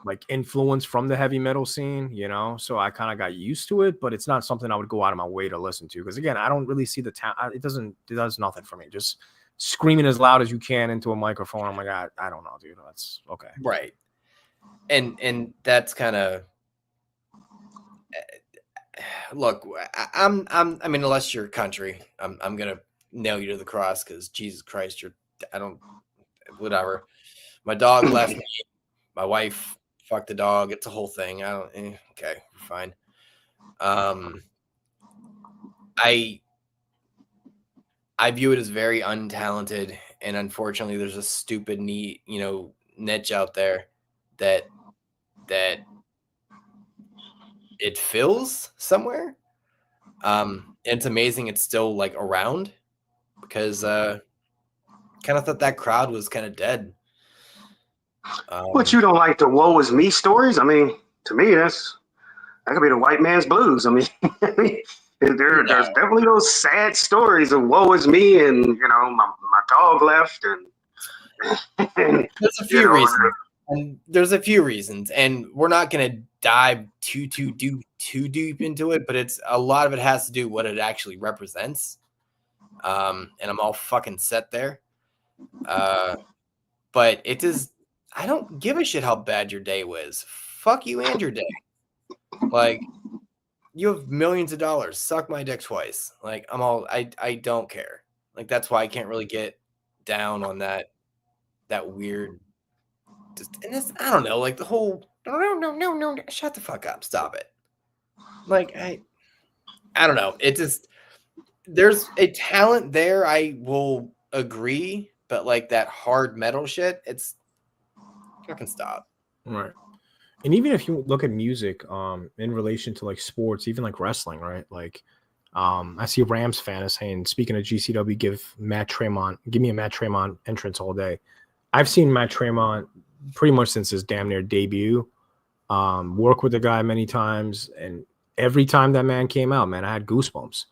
like influence from the heavy metal scene, so I kind of got used to it, but it's not something I would go out of my way to listen to, because again, I don't really see the talent. It does nothing for me. Just screaming as loud as you can into a microphone. I'm like, I don't know, dude. That's okay. Right. And that's kind of, look, I mean, unless you're country, I'm going to nail you to the cross, because Jesus Christ, whatever. My dog left me. My wife fucked the dog. It's a whole thing. Okay, fine. I view it as very untalented, and unfortunately there's a stupid niche out there that it fills somewhere. And it's amazing it's still like around, because kind of thought that crowd was kind of dead. But you don't like the woe is me stories? I mean, to me, that could be the white man's blues. I mean, there's definitely those sad stories of woe is me, and my dog left, and there's a few reasons. And there's a few reasons, and we're not going to dive too deep into it, but it's a lot of it has to do what it actually represents. And I'm all fucking set there. But it is, I don't give a shit how bad your day was. Fuck you and your day. Like, you have millions of dollars. Suck my dick twice. Like, I don't care. Like, that's why I can't really get down on that weird, and it's, I don't know, like the whole, no, shut the fuck up. Stop it. Like, I don't know. It just, there's a talent there. I will agree. But like that hard metal shit, it's fucking stop. Right. And even if you look at music, in relation to like sports, even like wrestling, right? Like, I see a Rams fan is saying, speaking of GCW, give me a Matt Tremont entrance all day. I've seen Matt Tremont pretty much since his damn near debut. Work with the guy many times, and every time that man came out, man, I had goosebumps.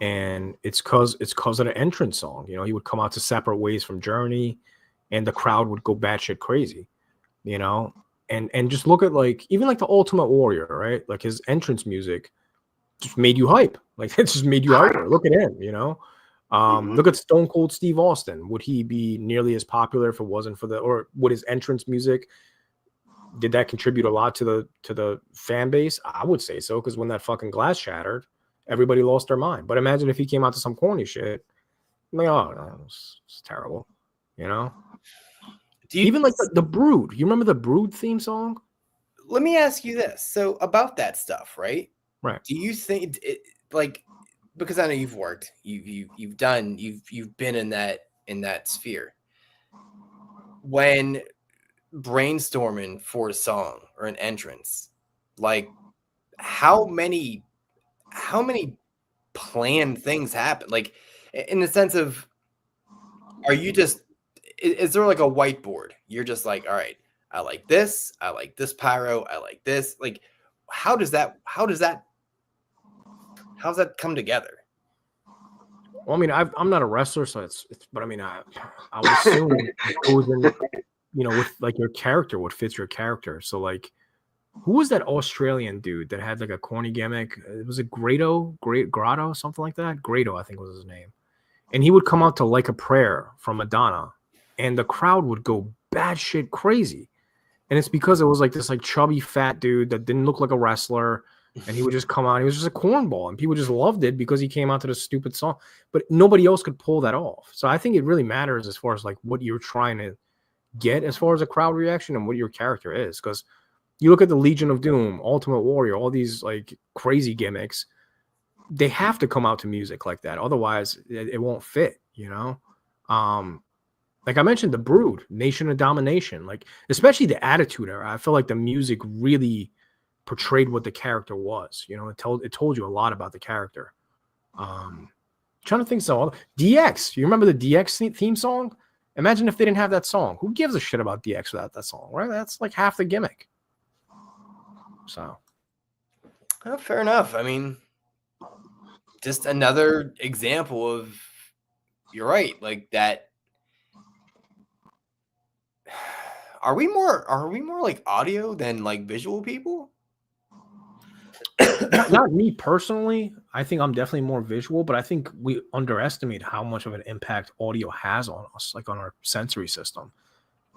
And it's cause of the entrance song. You know, he would come out to Separate Ways from Journey, and the crowd would go batshit crazy. You know, and just look at like even like the Ultimate Warrior, right? Like his entrance music just made you hype. Like it just made you hyper. Look at him, you know. Look at Stone Cold Steve Austin. Would he be nearly as popular if it wasn't for or would his entrance music, did that contribute a lot to the fan base? I would say so, because when that fucking glass shattered, everybody lost their mind. But imagine if he came out to some corny shit. I'm like, oh, no, it's terrible, you know. Even like the Brood. You remember the Brood theme song? Let me ask you this. So about that stuff, right? Right. Do you think it, like, because I know you've worked, you've been in that sphere. When brainstorming for a song or an entrance, like how many planned things happen? Like in the sense of, are you just, is there like a whiteboard? You're just like, all right, I like this pyro, I like this. Like, how's that come together? Well, I mean, I'm not a wrestler, so it's but I mean, I would assume it goes in, you know, with like your character, what fits your character. So like, who was that Australian dude that had like a corny gimmick? Was it Grado, something like that? Grado, I think was his name. And he would come out to Like a Prayer from Madonna, and the crowd would go batshit crazy. And it's because it was like this like chubby fat dude that didn't look like a wrestler, and he would just come out. He was just a cornball, and people just loved it because he came out to this stupid song. But nobody else could pull that off. So I think it really matters as far as like what you're trying to get as far as a crowd reaction and what your character is. Because you look at the Legion of Doom, Ultimate Warrior, all these like crazy gimmicks, they have to come out to music like that. Otherwise, it won't fit, you know? Like I mentioned, the Brood, Nation of Domination, like especially the Attitude Era. I feel like the music really portrayed what the character was. You know, it told you a lot about the character. Trying to think so. DX, you remember the DX theme song? Imagine if they didn't have that song. Who gives a shit about DX without that song, right? That's like half the gimmick. So, Fair enough. I mean, just another example of, you're right, like that. Are we more like audio than like visual people? not me personally. I think I'm definitely more visual, but I think we underestimate how much of an impact audio has on us, like on our sensory system,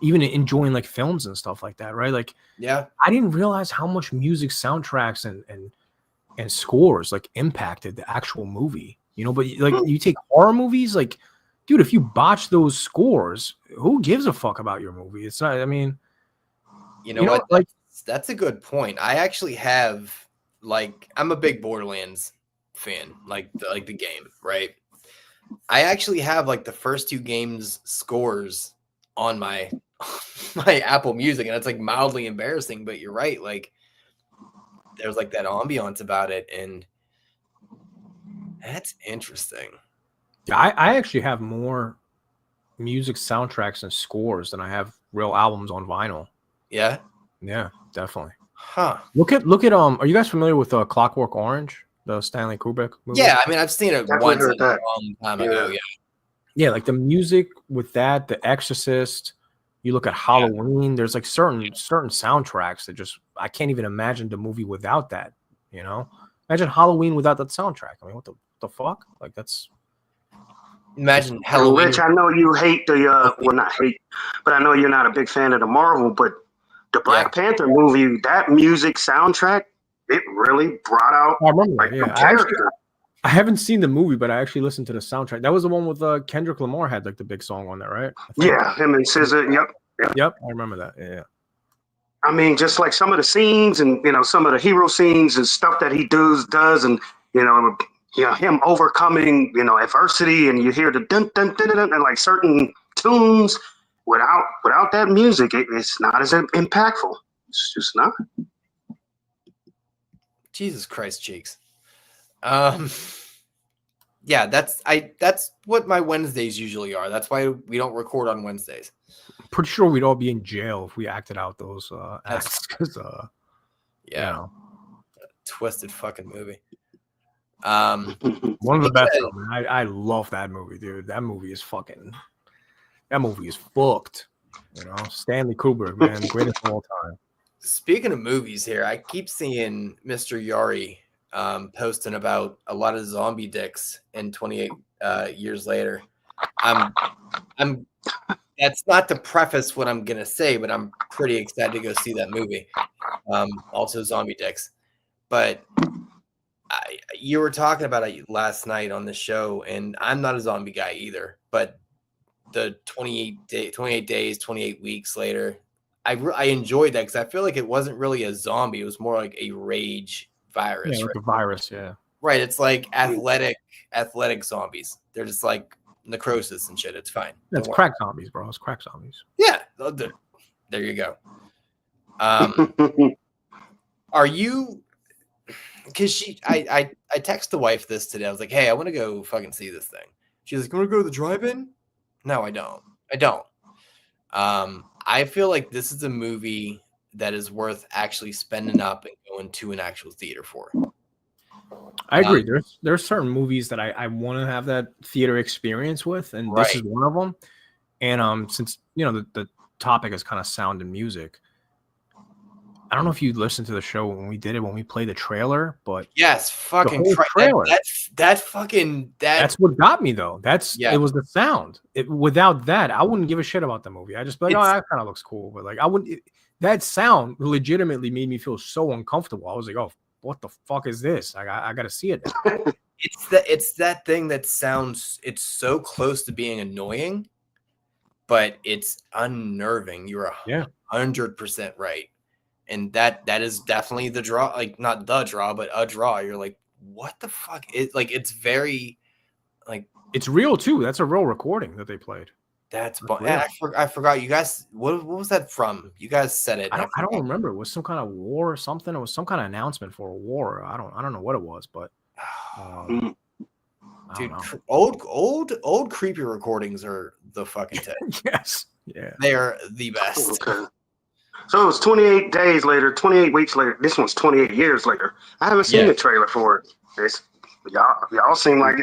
even enjoying like films and stuff like that, right? Like, yeah, I didn't realize how much music soundtracks and scores like impacted the actual movie, you know. But like you take horror movies, like, dude, if you botch those scores, who gives a fuck about your movie? It's not, I mean, you know what? Like, that's a good point. I actually have, like, I'm a big Borderlands fan, like the game, right? I actually have like the first two games scores on my Apple Music, and it's like mildly embarrassing, but you're right. Like, there's like that ambiance about it, and that's interesting. I actually have more music soundtracks and scores than I have real albums on vinyl. Yeah, definitely. Huh. Look at are you guys familiar with Clockwork Orange, the Stanley Kubrick movie? Yeah, I mean, I've seen it once a long time ago. Yeah, like the music with that, The Exorcist, You look at Halloween. There's like certain soundtracks that just I can't even imagine the movie without that. You know, imagine Halloween without that soundtrack. I mean, what the fuck? Like that's. Imagine So, Halloween. Rich, I know you hate the well, not hate, but I know you're not a big fan of the Marvel. But the Black Panther movie, that music soundtrack, it really brought out I remember like that. Yeah, character. I haven't seen the movie, but I actually listened to the soundtrack. That was the one with Kendrick Lamar had like the big song on there, right? Yeah, him and SZA. Yep. Yep, I remember that. Yeah. I mean, just like some of the scenes and some of the hero scenes and stuff that he does, and him overcoming adversity, and you hear the dun dun dun dun, and like certain tunes without that music, it's not as impactful. It's just not. Jesus Christ, cheeks. Yeah, that's what my Wednesdays usually are. That's why we don't record on Wednesdays. Pretty sure we'd all be in jail if we acted out those acts. Because twisted fucking movie. One of the best. I love that movie, dude. That movie is fucked. Stanley Kubrick, man, greatest of all time. Speaking of movies here, I keep seeing Mr. Yari posting about a lot of zombie dicks in 28 years later. That's not to preface what I'm gonna say, but I'm pretty excited to go see that movie. Also zombie dicks. But you were talking about it last night on the show, and I'm not a zombie guy either. But the 28 days, 28 weeks later, I enjoyed that because I feel like it wasn't really a zombie; it was more like a rage virus. Yeah, like a virus. Yeah, right. It's like athletic zombies. They're just like necrosis and shit. It's fine. That's crack zombies, bro. It's crack zombies. Yeah, there you go. Are you? Because I text the wife this today. I was like, hey, I want to go fucking see this thing. She's like, you want to go to the drive-in? No, I don't. I feel like this is a movie that is worth actually spending up and going to an actual theater for. I agree. There's certain movies that I want to have that theater experience with, and this is one of them. And since the topic is kind of sound and music, I don't know if you listened to the show when we played the trailer, but yes, fucking trailer. That's what got me though. It was the sound. Without that, I wouldn't give a shit about the movie. I just be like, oh, that kind of looks cool, but like I wouldn't. That sound legitimately made me feel so uncomfortable. I was like, oh, what the fuck is this? I got to see it now. It's that thing that sounds. It's so close to being annoying, but it's unnerving. You're 100% right. And that is definitely the draw, like not the draw, but a draw. You're like, what the fuck? It's very like it's real too. That's a real recording that they played. That's I forgot. You guys, what was that from? You guys said it. I don't remember. It was some kind of war or something. It was some kind of announcement for a war. I don't know what it was, but dude, old creepy recordings are the fucking tip. Yes, yeah, they are the best. Okay. So it was 28 days later, 28 weeks later. This one's 28 years later. I haven't seen the trailer for it. Y'all seem like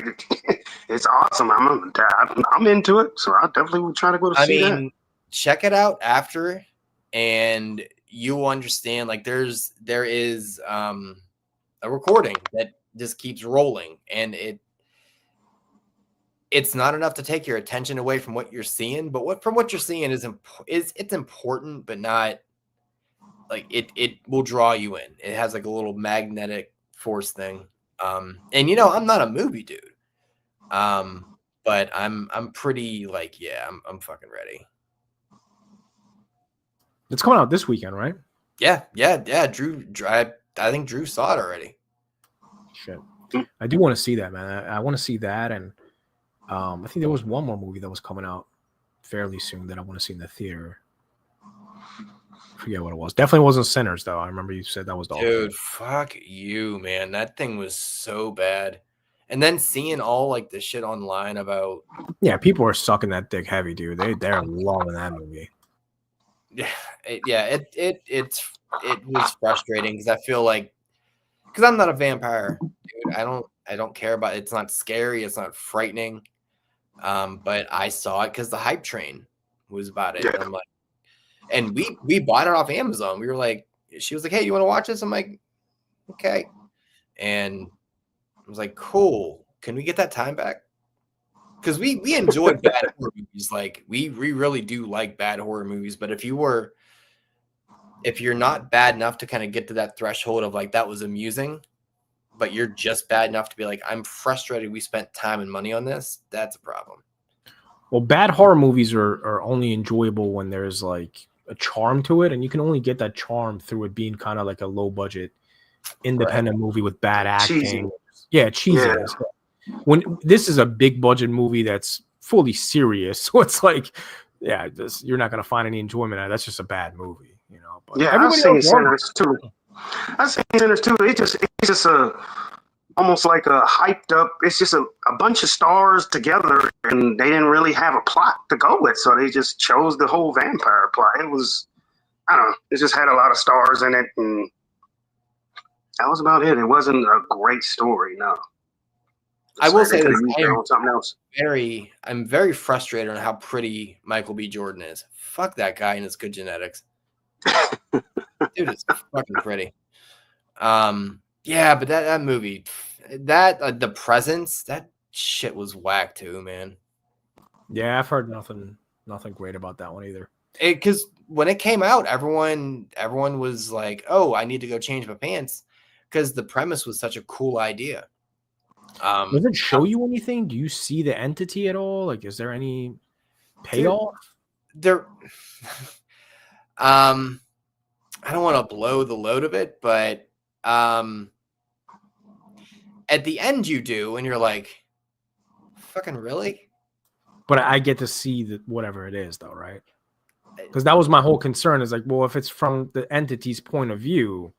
it's awesome. I'm into it, so I definitely will try to go to see that. Check it out after, and you will understand. Like there is a recording that just keeps rolling, and it's not enough to take your attention away from what you're seeing. But from what you're seeing is it's important, but not. Like it will draw you in. It has like a little magnetic force thing. And I'm not a movie dude. But I'm pretty like, I'm fucking ready. It's coming out this weekend, right? Yeah. Drew, I think Drew saw it already. Shit. I do want to see that, man. I want to see that, and I think there was one more movie that was coming out fairly soon that I want to see in the theater. Forget what it was. Definitely wasn't Sinners though. I remember you said that was the dude. Fuck you, man. That thing was so bad. And then seeing all like the shit online about people are sucking that dick heavy, dude. They're loving that movie. It was frustrating because I feel like I'm not a vampire, dude. I don't care about it. It's not scary. It's not frightening. But I saw it because the hype train was about it. And I'm like, And we bought it off Amazon. We were like, she was like, hey, you want to watch this? I'm like, okay. And I was like, cool. Can we get that time back? Because we enjoy bad horror movies. Like we really do like bad horror movies. But if you're not bad enough to kind of get to that threshold of like, that was amusing, but you're just bad enough to be like, I'm frustrated we spent time and money on this, that's a problem. Well, bad horror movies are only enjoyable when there's like a charm to it, and you can only get that charm through it being kind of like a low budget independent movie with bad acting. Cheesy. Yeah, cheesiness. Yeah. When this is a big budget movie that's fully serious, so it's like, yeah, you're not gonna find any enjoyment out of it. That's just a bad movie, you know. But Yeah, I've seen Sinners too. I've seen Sinners too. It's just almost like a hyped up. It's just a bunch of stars together, and they didn't really have a plot to go with, so they just chose the whole vampire plot. It was, I don't know, it just had a lot of stars in it, and that was about it. It wasn't a great story, no. I will say this: something else. I'm very frustrated on how pretty Michael B. Jordan is. Fuck that guy and his good genetics. Dude, it's fucking pretty. Yeah, but that movie, that The Presence, that shit was whack too, man. Yeah, I've heard nothing great about that one either. Because when it came out, everyone was like, "Oh, I need to go change my pants," because the premise was such a cool idea. Does it show you anything? Do you see the entity at all? Like, is there any payoff? There, I don't want to blow the load of it, but at the end you do, and you're like, fucking really? But I get to see whatever it is, though, right? Because that was my whole concern. Is like, well, if it's from the entity's point of view,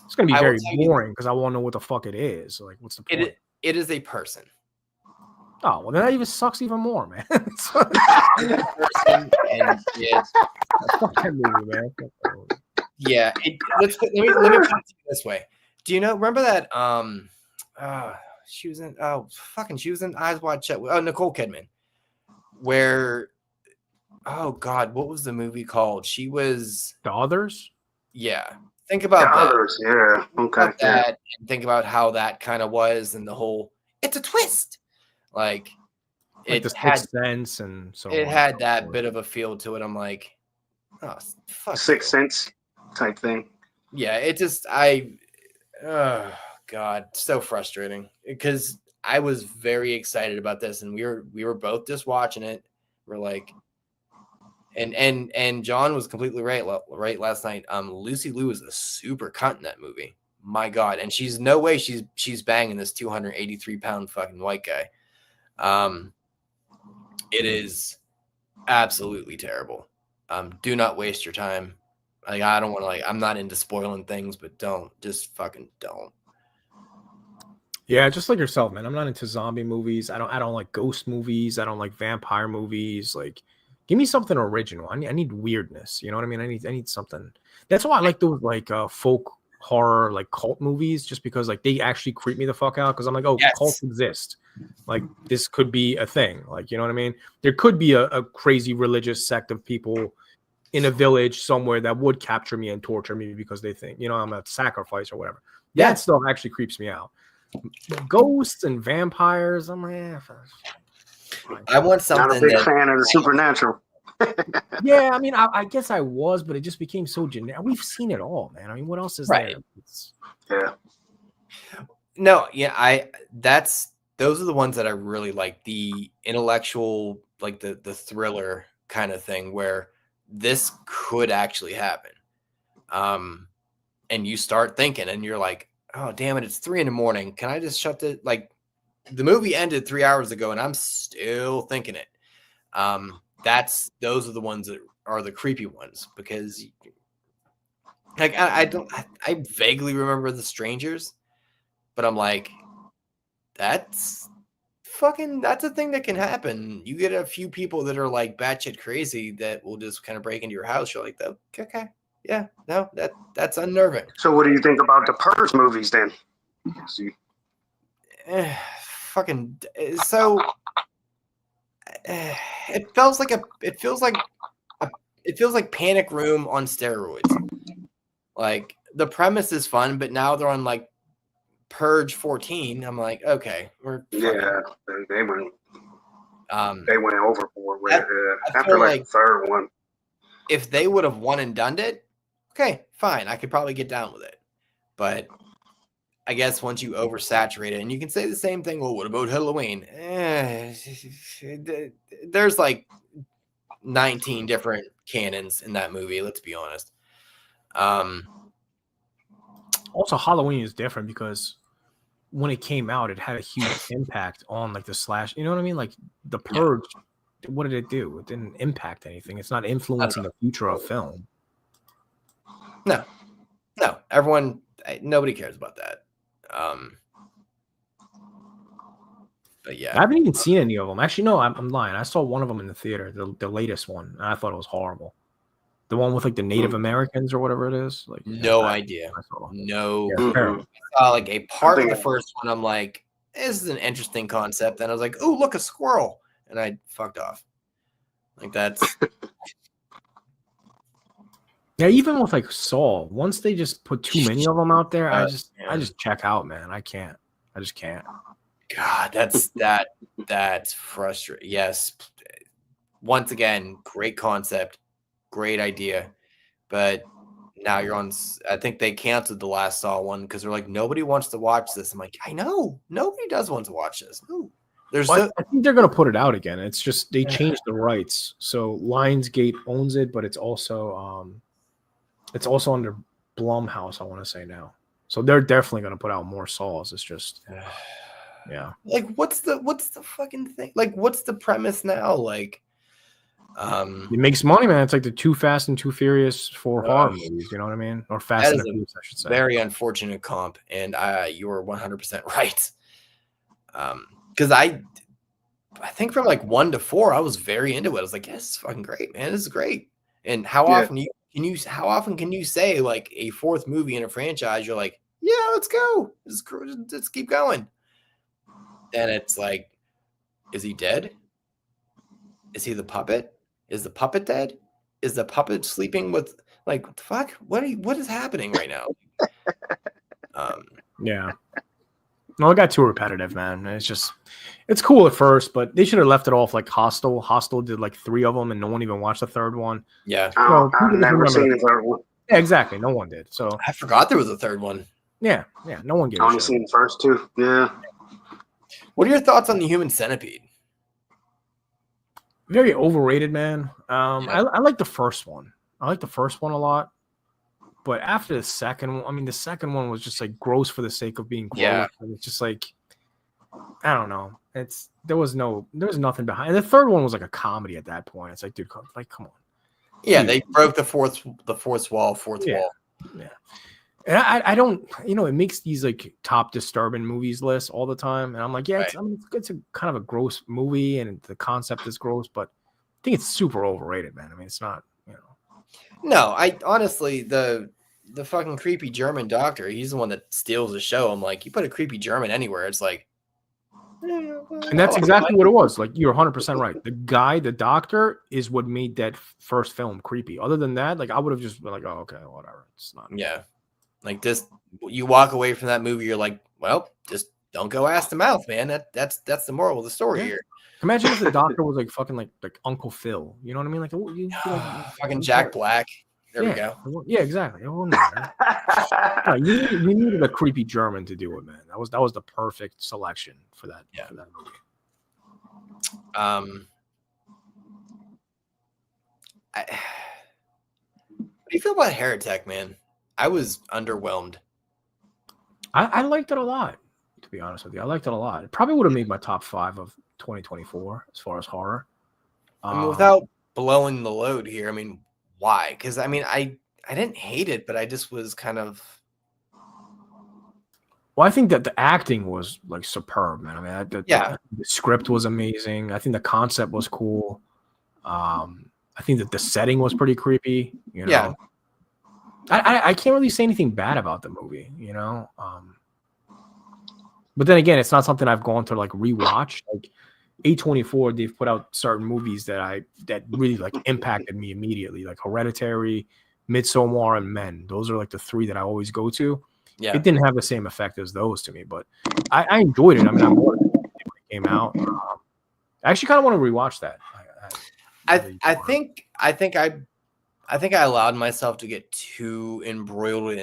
it's going to be very boring because I want to know what the fuck it is. Like, what's the point? It is a person. Oh, well, then that even sucks even more, man. Yeah. Let me put it this way. Do you know? Remember that? She was in Eyes Wide Shut. Oh, Nicole Kidman. Where? Oh God, what was the movie called? She was The Others. Yeah. Think about The that. Others. Yeah. Okay. That and think about how that kind of was, and the whole. It's a twist. Like it had sense, and so it had that bit of a feel to it. I'm like, oh, fuck. Sixth Sense type thing. Yeah, it just oh God, so frustrating because I was very excited about this, and we were both just watching it. We're like, and John was completely right last night. Lucy Liu is a super cunt in that movie. My God, and she's no way she's banging this 283-pound fucking white guy. It is absolutely terrible. Do not waste your time. Like, I don't want to, I'm not into spoiling things, but just fucking don't. Yeah, just like yourself, man. I'm not into zombie movies. I don't like ghost movies. I don't like vampire movies. Like, give me something original. I need weirdness. You know what I mean? I need something. That's why I like those folk horror, like cult movies, just because like they actually creep me the fuck out. Because I'm like, oh, yes. Cults exist. Like, this could be a thing. Like, you know what I mean? There could be a crazy religious sect of people in a village somewhere that would capture me and torture me because they think, you know, I'm a sacrifice or whatever. Yeah. That stuff actually creeps me out. Ghosts and vampires, I'm like, I want something. Not a big fan of the supernatural. Yeah, I mean, I guess I was, but it just became so generic. We've seen it all, man. I mean, what else is there? Yeah. No, yeah, those are the ones that I really like. The intellectual, like the thriller kind of thing where this could actually happen. And you start thinking and you're like, oh, damn it, it's 3 a.m. Can I just shut the movie ended 3 hours ago and I'm still thinking it. Those are the ones that are the creepy ones because like I vaguely remember The Strangers, but I'm like, that's a thing that can happen. You get a few people that are like batshit crazy that will just kind of break into your house. You're like, okay, yeah, no, that's unnerving. So what do you think about the Purge movies then? So it feels like it feels like Panic Room on steroids. Like the premise is fun, but now they're on like Purge 14. I'm like, okay, we're they went overboard with it I after feel like like the third one. if they would have one and done it, okay, fine, I could probably get down with it. But I guess once you oversaturate it, and you can say the same thing. Well, what about Halloween? There's like 19 different canons in that movie. Let's be honest. Also, Halloween is different because when it came out, it had a huge impact on like the slash. You know what I mean? Like the Purge. What did it do? It didn't impact anything. It's not influencing the future of film. No. Everyone, nobody cares about that. But yeah, I haven't even seen any of them. Actually, no, I'm lying. I saw one of them in the theater, the latest one, and I thought it was horrible. The one with like the Native Americans or whatever it is. Like no idea. No. Yeah, I saw like a part of the first one. I'm like, this is an interesting concept. And I was like, oh, look, a squirrel. And I fucked off. Like that's. Yeah, even with like Saw, once they just put too many of them out there, I just check out, man. I just can't. God, that's frustrating. Yes. Once again, great concept, great idea. But now you're on. I think they canceled the last Saw one because they're like, nobody wants to watch this. I'm like, I know. Nobody does want to watch this. No. I think they're going to put it out again. It's just they changed the rights. So Lionsgate owns it, but it's also under Blumhouse, I want to say now. So they're definitely going to put out more Saws. It's just, yeah. Like, what's the fucking thing? Like, what's the premise now? Like, it makes money, man. It's like the Too Fast and Too Furious for horror movies. You know what I mean? Or Fast and the Furious, I should say. Very unfortunate comp, and you were 100% right. Because I think from like 1 to 4, I was very into it. I was like, yes, fucking great, man. This is great. And how often can you say like a fourth movie in a franchise? You're like, yeah, let's go. Let's keep going. Then it's like, is he dead? Is he the puppet? Is the puppet dead? Is the puppet sleeping with like what the fuck? What is happening right now? Yeah. No, it got too repetitive, man. It's cool at first, but they should have left it off like Hostel. Hostel did like 3 of them, and no one even watched the third one. Yeah, I've never seen the third one. Yeah, exactly. No one did. So I forgot there was a third one. Yeah. No one gave a shit. I only seen the first 2. Yeah. What are your thoughts on the Human Centipede? Very overrated, man. I like the first one. I like the first one a lot. But after the second one, I mean, the second one was just like gross for the sake of being gross. Yeah. And it's just like, I don't know. There was nothing behind it. The third one was like a comedy at that point. It's like, dude, come on. Yeah, Dude. they broke the fourth wall. Yeah. And I don't, it makes these like top disturbing movies lists all the time. And I'm like, yeah, it's a kind of a gross movie and the concept is gross, but I think it's super overrated, man. I mean, it's not, No, I honestly, the fucking creepy German doctor, he's the one that steals the show. I'm like, you put a creepy German anywhere, it's like. And that's exactly what it was. Like, you're 100% right. The doctor is what made that first film creepy. Other than that, like, I would have just been like, oh, okay, whatever. It's not. Yeah. Like this, you walk away from that movie, you're like, well, just don't go ass to mouth, man. That's the moral of the story here. Imagine if the doctor was like fucking like Uncle Phil. You know what I mean? Like, fucking Jack Black. There we go. Yeah, exactly. You needed a creepy German to do it, man. That was the perfect selection for that. Yeah. For that movie. What do you feel about Heretic, man? I was underwhelmed. I liked it a lot, to be honest with you. I liked it a lot. It probably would have made my top 5 of 2024 as far as horror. I mean, without blowing the load here, I mean, why? Because I mean, I didn't hate it, but I just was kind of. Well, I think that the acting was like superb, man. I mean, the script was amazing. I think the concept was cool. I think that the setting was pretty creepy. Yeah. I can't really say anything bad about the movie, But then again, it's not something I've gone to like rewatch. Like, A24, they've put out certain movies that really like impacted me immediately, like Hereditary, Midsommar, and Men. Those are like the three that I always go to. Yeah. It didn't have the same effect as those to me, but I enjoyed it. I mean, I bought it when it came out. I actually kind of want to rewatch that. I think I allowed myself to get too embroiled.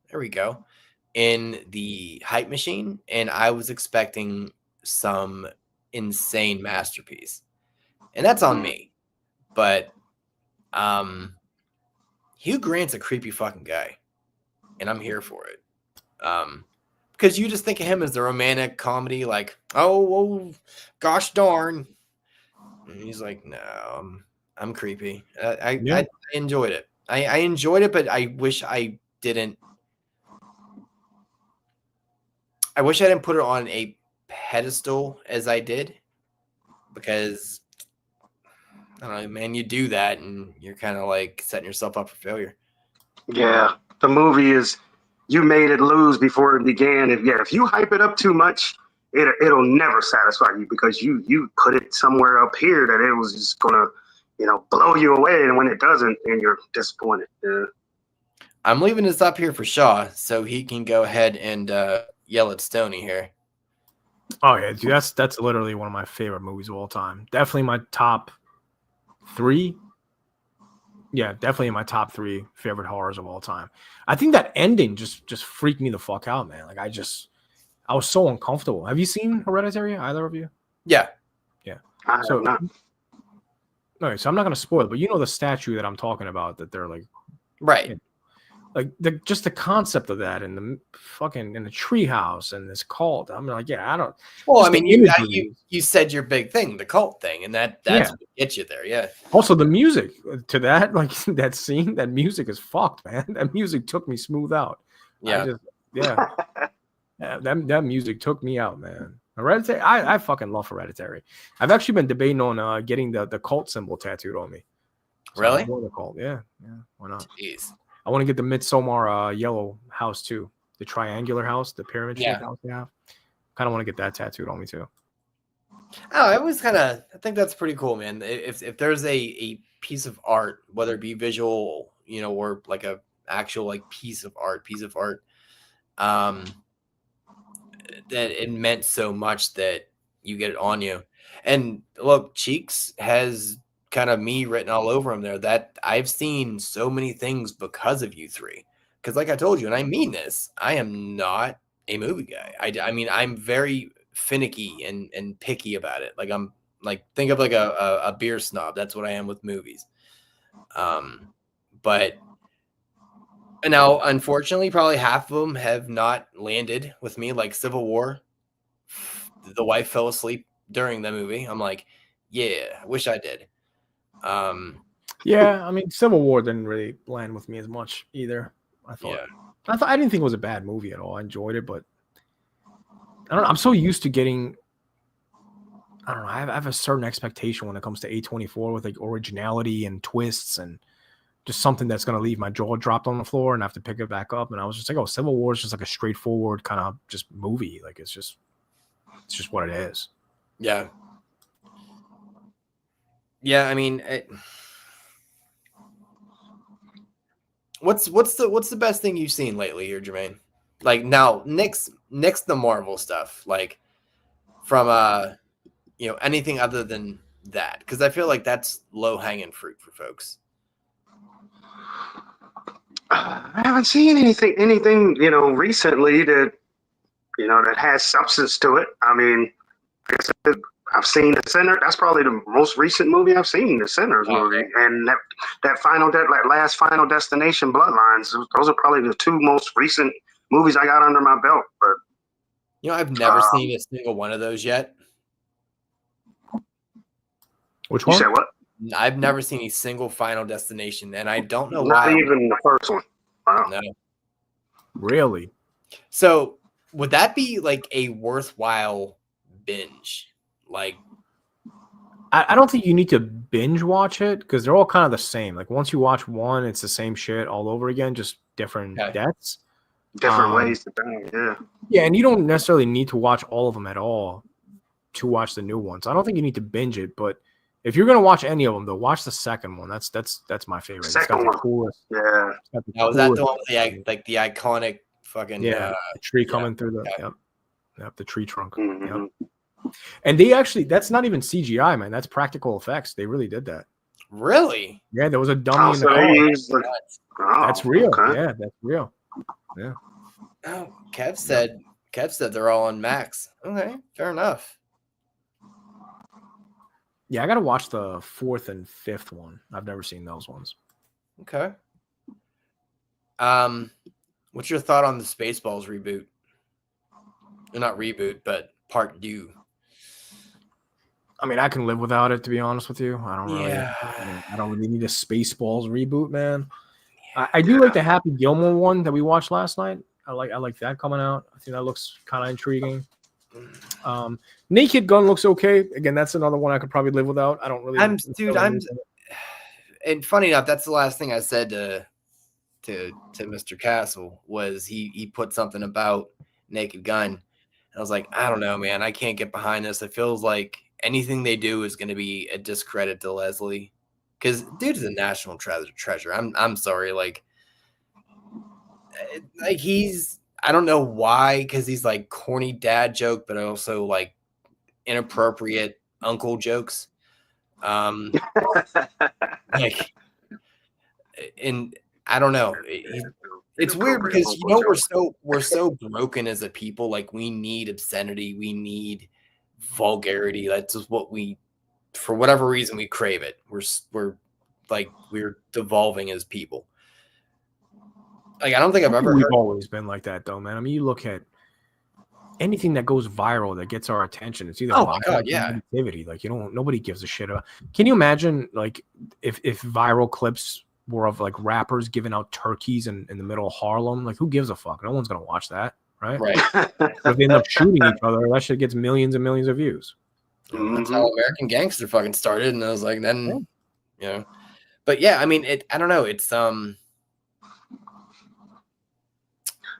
There we go. In the hype machine, and I was expecting some insane masterpiece, and that's on me. But Hugh Grant's a creepy fucking guy, and I'm here for it. Because you just think of him as the romantic comedy, like, oh gosh darn, and he's like, no, I'm creepy. I enjoyed it. I enjoyed it, but I wish I didn't. I wish I didn't put it on a pedestal as I did, because I don't know, man, you do that and you're kind of like setting yourself up for failure. Yeah, the movie is, you made it lose before it began. If you hype it up too much, it'll never satisfy you, because you put it somewhere up here that it was just gonna, blow you away, and when it doesn't, then you're disappointed. Yeah. I'm leaving this up here for Shaw so he can go ahead and yell at Stoney here. Oh yeah, dude, that's literally one of my favorite movies of all time. Definitely my top 3. Yeah, definitely in my top 3 favorite horrors of all time. I think that ending just freaked me the fuck out, man. Like I was so uncomfortable. Have you seen Hereditary, either of you? Yeah. So, all right, so I'm not gonna spoil it, but you know the statue that I'm talking about, that they're like, right. Like just the concept of that, and the fucking in the treehouse and this cult. I'm like, yeah, I don't. Well, I mean, you said your big thing, the cult thing, and that's what gets you there. Yeah. Also, the music to that, like that scene, that music is fucked, man. That music took me smooth out. Yeah. That music took me out, man. Hereditary, I fucking love Hereditary. I've actually been debating on getting the cult symbol tattooed on me. So really? The cult, yeah. Why not? Jeez. I want to get the Midsommar yellow house too, the triangular house, the pyramid shaped house they have. Kind of want to get that tattooed on me too. Oh, I think that's pretty cool, man. If there's a piece of art, whether it be visual, or like a actual like piece of art, that it meant so much that you get it on you. And look, Cheeks has kind of me written all over him there, that I've seen so many things because of you three. Because like I told you, and I mean this, I am not a movie guy. I mean, I'm very finicky and picky about it. Like I'm like, think of like a beer snob. That's what I am with movies. But now, unfortunately, probably half of them have not landed with me. Like Civil War, the wife fell asleep during the movie. I'm like, yeah, I wish I did. Yeah, I mean, Civil War didn't really land with me as much either. I didn't think it was a bad movie at all. I enjoyed it, but I don't know. I'm so used to getting, I don't know. I have a certain expectation when it comes to A24 with like originality and twists and just something that's going to leave my jaw dropped on the floor and I have to pick it back up. And I was just like, oh, Civil War is just like a straightforward kind of just movie. Like it's just what it is. Yeah. Yeah. I mean, what's the best thing you've seen lately here, Jermaine? Like now, next the Marvel stuff, like from anything other than that, because I feel like that's low hanging fruit for folks. I haven't seen anything recently that that has substance to it. I mean, I've seen The Sinner. That's probably the most recent movie I've seen, The Sinners movie, and that last Final Destination, Bloodlines. Those are probably the 2 most recent movies I got under my belt. But I've never seen a single one of those yet. Which one? You said what? I've never seen a single Final Destination, and I don't know why. Not even the first one. Wow. No. Really? So would that be like a worthwhile binge? Like, I don't think you need to binge watch it because they're all kind of the same. Like once you watch one, it's the same shit all over again, just different deaths. Different ways to do it, yeah. Yeah, and you don't necessarily need to watch all of them at all to watch the new ones. I don't think you need to binge it, but if you're gonna watch any of them, though, watch the second one. That's my favorite. Second it's got one. the coolest. Yeah. Was that the one with the iconic fucking the tree coming through the okay. yep, the tree trunk. Mm-hmm. Yep. And they actually, that's not even CGI, man. That's practical effects. They really did that. Really? Yeah, there was a dummy in the So car. they used That's real. Okay. Yeah, that's real. Yeah. Oh, Kev said they're all on Max. Okay, fair enough. Yeah, I gotta watch the 4th and 5th one. I've never seen those ones. Okay. What's your thought on the Spaceballs reboot? Or not reboot, but part 2. I mean, I can live without it, to be honest with you. I don't really need a Spaceballs reboot, man. I do like the Happy Gilmore one that we watched last night. I like that coming out. I think that looks kind of intriguing. Naked Gun looks okay. Again, that's another one I could probably live without. I don't really. And funny enough, that's the last thing I said to Mr. Castle was he put something about Naked Gun. And I was like, I don't know, man. I can't get behind this. It feels like anything they do is going to be a discredit to Leslie, because dude is a national treasure. I'm sorry, like he's, I don't know why, because he's like corny dad joke, but also like inappropriate uncle jokes. Like, and I don't know. It's weird because we're so broken as a people. Like, we need obscenity, we need vulgarity. That's just what we, for whatever reason, we crave it. We're devolving as people. Like, I don't think we've always been like that, though, man. I mean, you look at anything that goes viral that gets our attention. It's either negativity. Like, nobody gives a shit about. Can you imagine, like, if viral clips were of like rappers giving out turkeys in the middle of Harlem? Like, who gives a fuck? No one's gonna watch that, right? Right. So if they end up shooting each other, that shit gets millions and millions of views. That's how American Gangster fucking started, and I was like, then, But yeah, I mean, I don't know. It's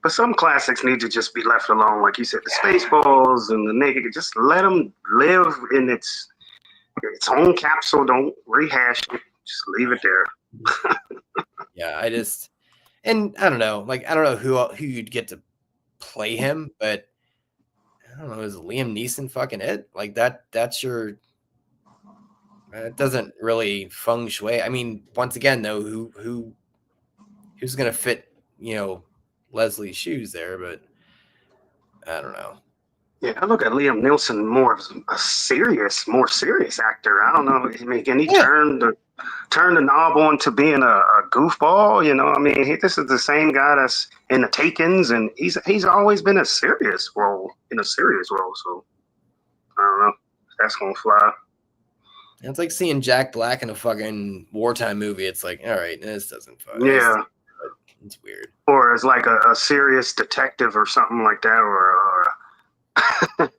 But some classics need to just be left alone, like you said, the Spaceballs and the Naked. Just let them live in its own capsule. Don't rehash it. Just leave it there. Yeah, and I don't know. Like, I don't know who you'd get to play him, but I don't know. Is Liam Neeson fucking it? Like that's your. It doesn't really feng shui. I mean, once again, though, who's gonna fit? Leslie's shoes there, but I don't know. Yeah, I look at Liam Neeson more as a more serious actor. I don't know. I mean, can he turn the knob on to being a goofball? I mean, this is the same guy that's in the Takens, and he's always been in a serious role. So I don't know. That's gonna fly. It's like seeing Jack Black in a fucking wartime movie. It's like, all right, this doesn't fly. Yeah. It's weird. Or as like a serious detective or something like that, or a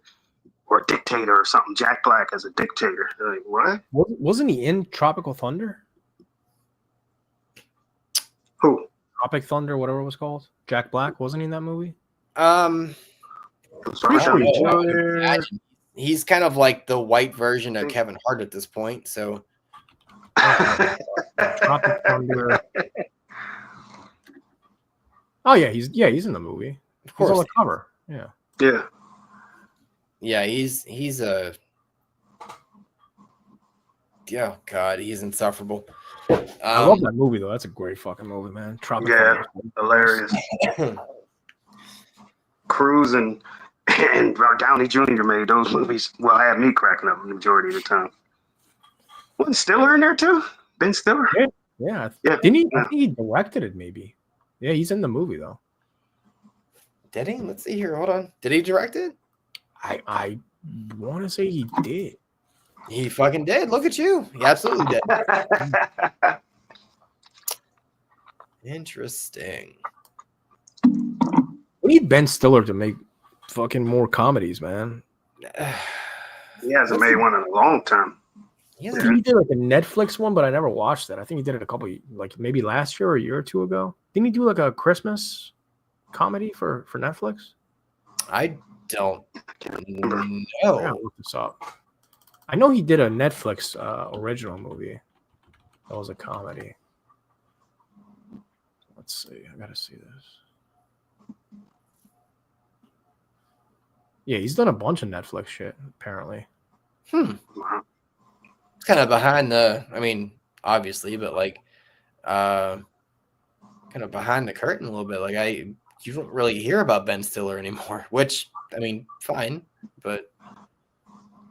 dictator or something. Jack Black as a dictator. Like, what? Wasn't he in Tropical Thunder? Who? Tropic Thunder, whatever it was called. Jack Black, wasn't he in that movie? He's kind of like the white version of Kevin Hart at this point. So Tropic Thunder. Oh yeah, he's in the movie. Of course, he's on the cover. Yeah. Yeah, he's a. Yeah, God, he's insufferable. I love that movie though. That's a great fucking movie, man. Tropic Thunder. Hilarious. Cruise and Downey Jr. made those movies. Well, I had me cracking up the majority of the time. Wasn't Stiller in there too? Ben Stiller? Yeah. Didn't he? I think he directed it, maybe. Yeah, he's in the movie though. Did he? Let's see here. Hold on. Did he direct it? I want to say he did. He fucking did. Look at you. He absolutely did. Interesting. We need Ben Stiller to make fucking more comedies, man. He hasn't made one in a long time. He did like a Netflix one, but I never watched that. I think he did it a couple, like maybe last year or a year or two ago. Didn't he do like a Christmas comedy for Netflix? I don't I know. gotta look this up. I know he did a Netflix original movie that was a comedy. Let's see. I gotta see this. Yeah, he's done a bunch of Netflix shit, apparently. It's kind of behind the, I mean, obviously, but like kind of behind the curtain a little bit. Like you don't really hear about Ben Stiller anymore, which I mean, fine, but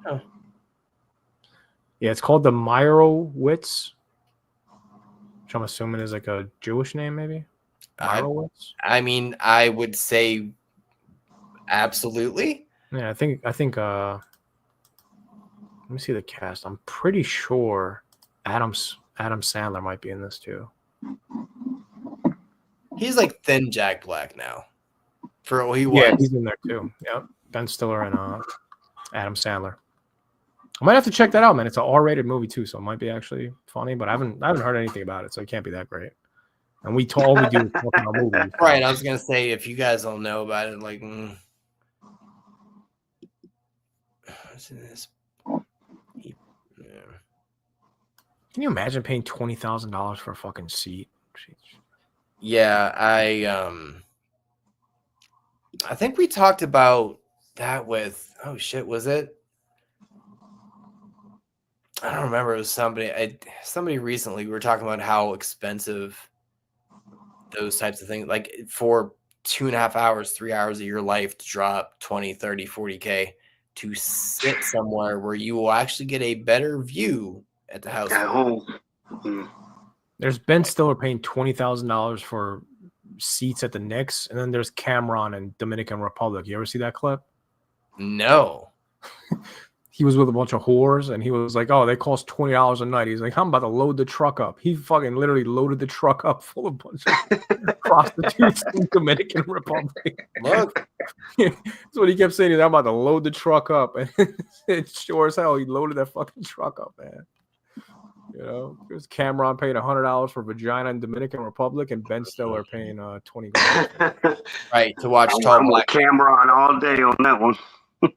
oh. Yeah, it's called the Meyerowitz, which I'm assuming is like a Jewish name, maybe. Meyerowitz. I mean, I would say absolutely. Yeah, I think let me see the cast. I'm pretty sure Adam Sandler might be in this too. He's like thin Jack Black now. For what he was. Yeah, he's in there too. Yep. Ben Stiller and Adam Sandler. I might have to check that out, man. It's an R-rated movie too, so it might be actually funny, but I haven't heard anything about it, so it can't be that great. And we do is talk about movies. Right. I was gonna say if you guys don't know about it, like what's in this? Can you imagine paying $20,000 for a fucking seat? Jeez. Yeah, I think we talked about that with was it? I don't remember. It was somebody recently. We were talking about how expensive those types of things, like for 2.5 hours, 3 hours of your life to drop 20, 30, 40K to sit somewhere where you will actually get a better view at the house. At home. There's Ben Stiller paying $20,000 for seats at the Knicks, and then there's Cameron in Dominican Republic. You ever see that clip? No. He was with a bunch of whores, and he was like, "Oh, they cost $20 a night." He's like, "I'm about to load the truck up." He fucking literally loaded the truck up full of a bunch of prostitutes in Dominican Republic. Look, That's what he kept saying. He's, "I'm about to load the truck up," and it's sure as hell he loaded that fucking truck up, man. You know, there's Cameron paying $100 for vagina in Dominican Republic, and Ben Stiller paying $20. Right, to watch I'm Tall with Black. Cameron all day on that one. Yeah.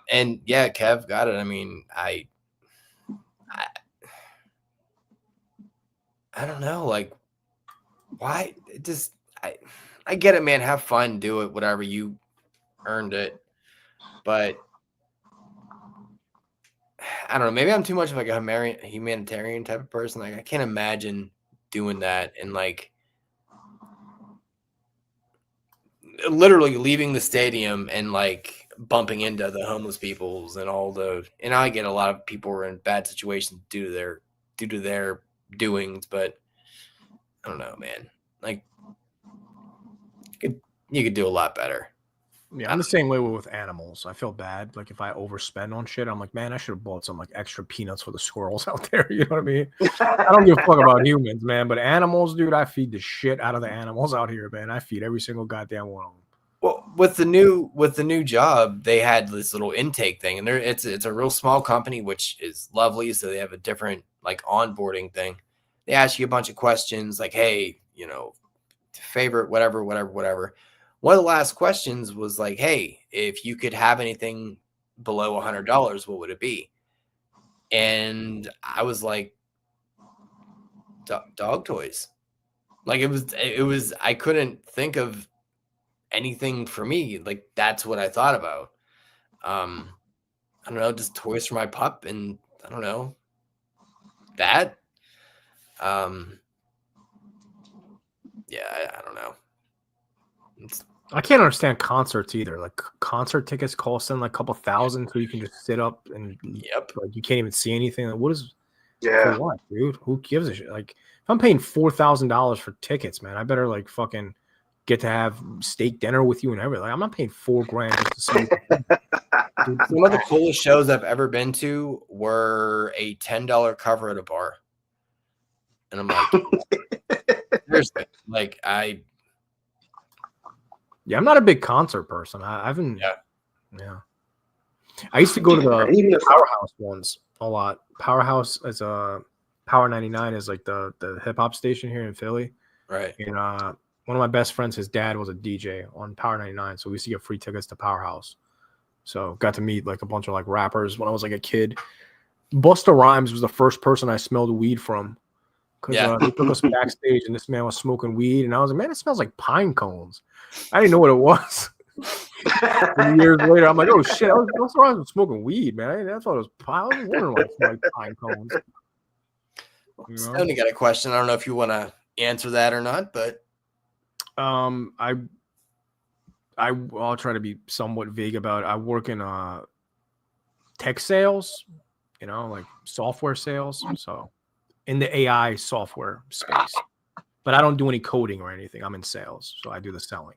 And yeah, Kev got it. I mean, I don't know, like why it just I get it, man. Have fun, do it, whatever, you earned it. But I don't know, maybe I'm too much of like a humanitarian type of person. Like I can't imagine doing that and like literally leaving the stadium and like bumping into the homeless peoples and and I get a lot of people are in bad situations due to their doings, but I don't know, man. Like you could do a lot better. Yeah, I'm the same way with animals. I feel bad. Like if I overspend on shit, I'm like, man, I should have bought some like extra peanuts for the squirrels out there. You know what I mean? I don't give a fuck about humans, man. But animals, dude, I feed the shit out of the animals out here, man. I feed every single goddamn one of them. Well, with the new job, they had this little intake thing, and it's a real small company, which is lovely. So they have a different like onboarding thing. They ask you a bunch of questions, like, hey, you know, favorite, whatever. One of the last questions was like, hey, if you could have anything below $100, what would it be? And I was like, dog toys. Like it was. I couldn't think of anything for me. Like that's what I thought about. I don't know, just toys for my pup, and I don't know that. Yeah, I don't know. I can't understand concerts either. Like concert tickets costing like a couple thousand, so you can just sit up and like you can't even see anything. Like, what is? Yeah. For what, dude? Who gives a shit? Like if I'm paying $4,000 for tickets, man, I better like fucking get to have steak dinner with you and everything. Like, I'm not paying $4,000 just to see. Dude, some of the coolest shows I've ever been to were a $10 cover at a bar, and I'm like, seriously, like Yeah, I'm not a big concert person. I haven't. Yeah. I used to go to the Powerhouse ones a lot. Powerhouse is Power 99 is like the hip hop station here in Philly. right. And one of my best friends, his dad was a DJ on Power 99, so we used to get free tickets to Powerhouse. So got to meet like a bunch of like rappers when I was like a kid. Busta Rhymes was the first person I smelled weed from, because they took us backstage and this man was smoking weed, and I was like, man, it smells like pine cones. I didn't know what it was. And years later, I'm like, oh shit, Busta Rhymes was smoking weed, man. I thought it was pine. I was wondering why it smelled like pine cones. You know? Stoney got a question. I don't know if you want to answer that or not, but I'll try to be somewhat vague about it. I work in tech sales, you know, like software sales. So in the AI software space, but I don't do any coding or anything. I'm in sales, so I do the selling.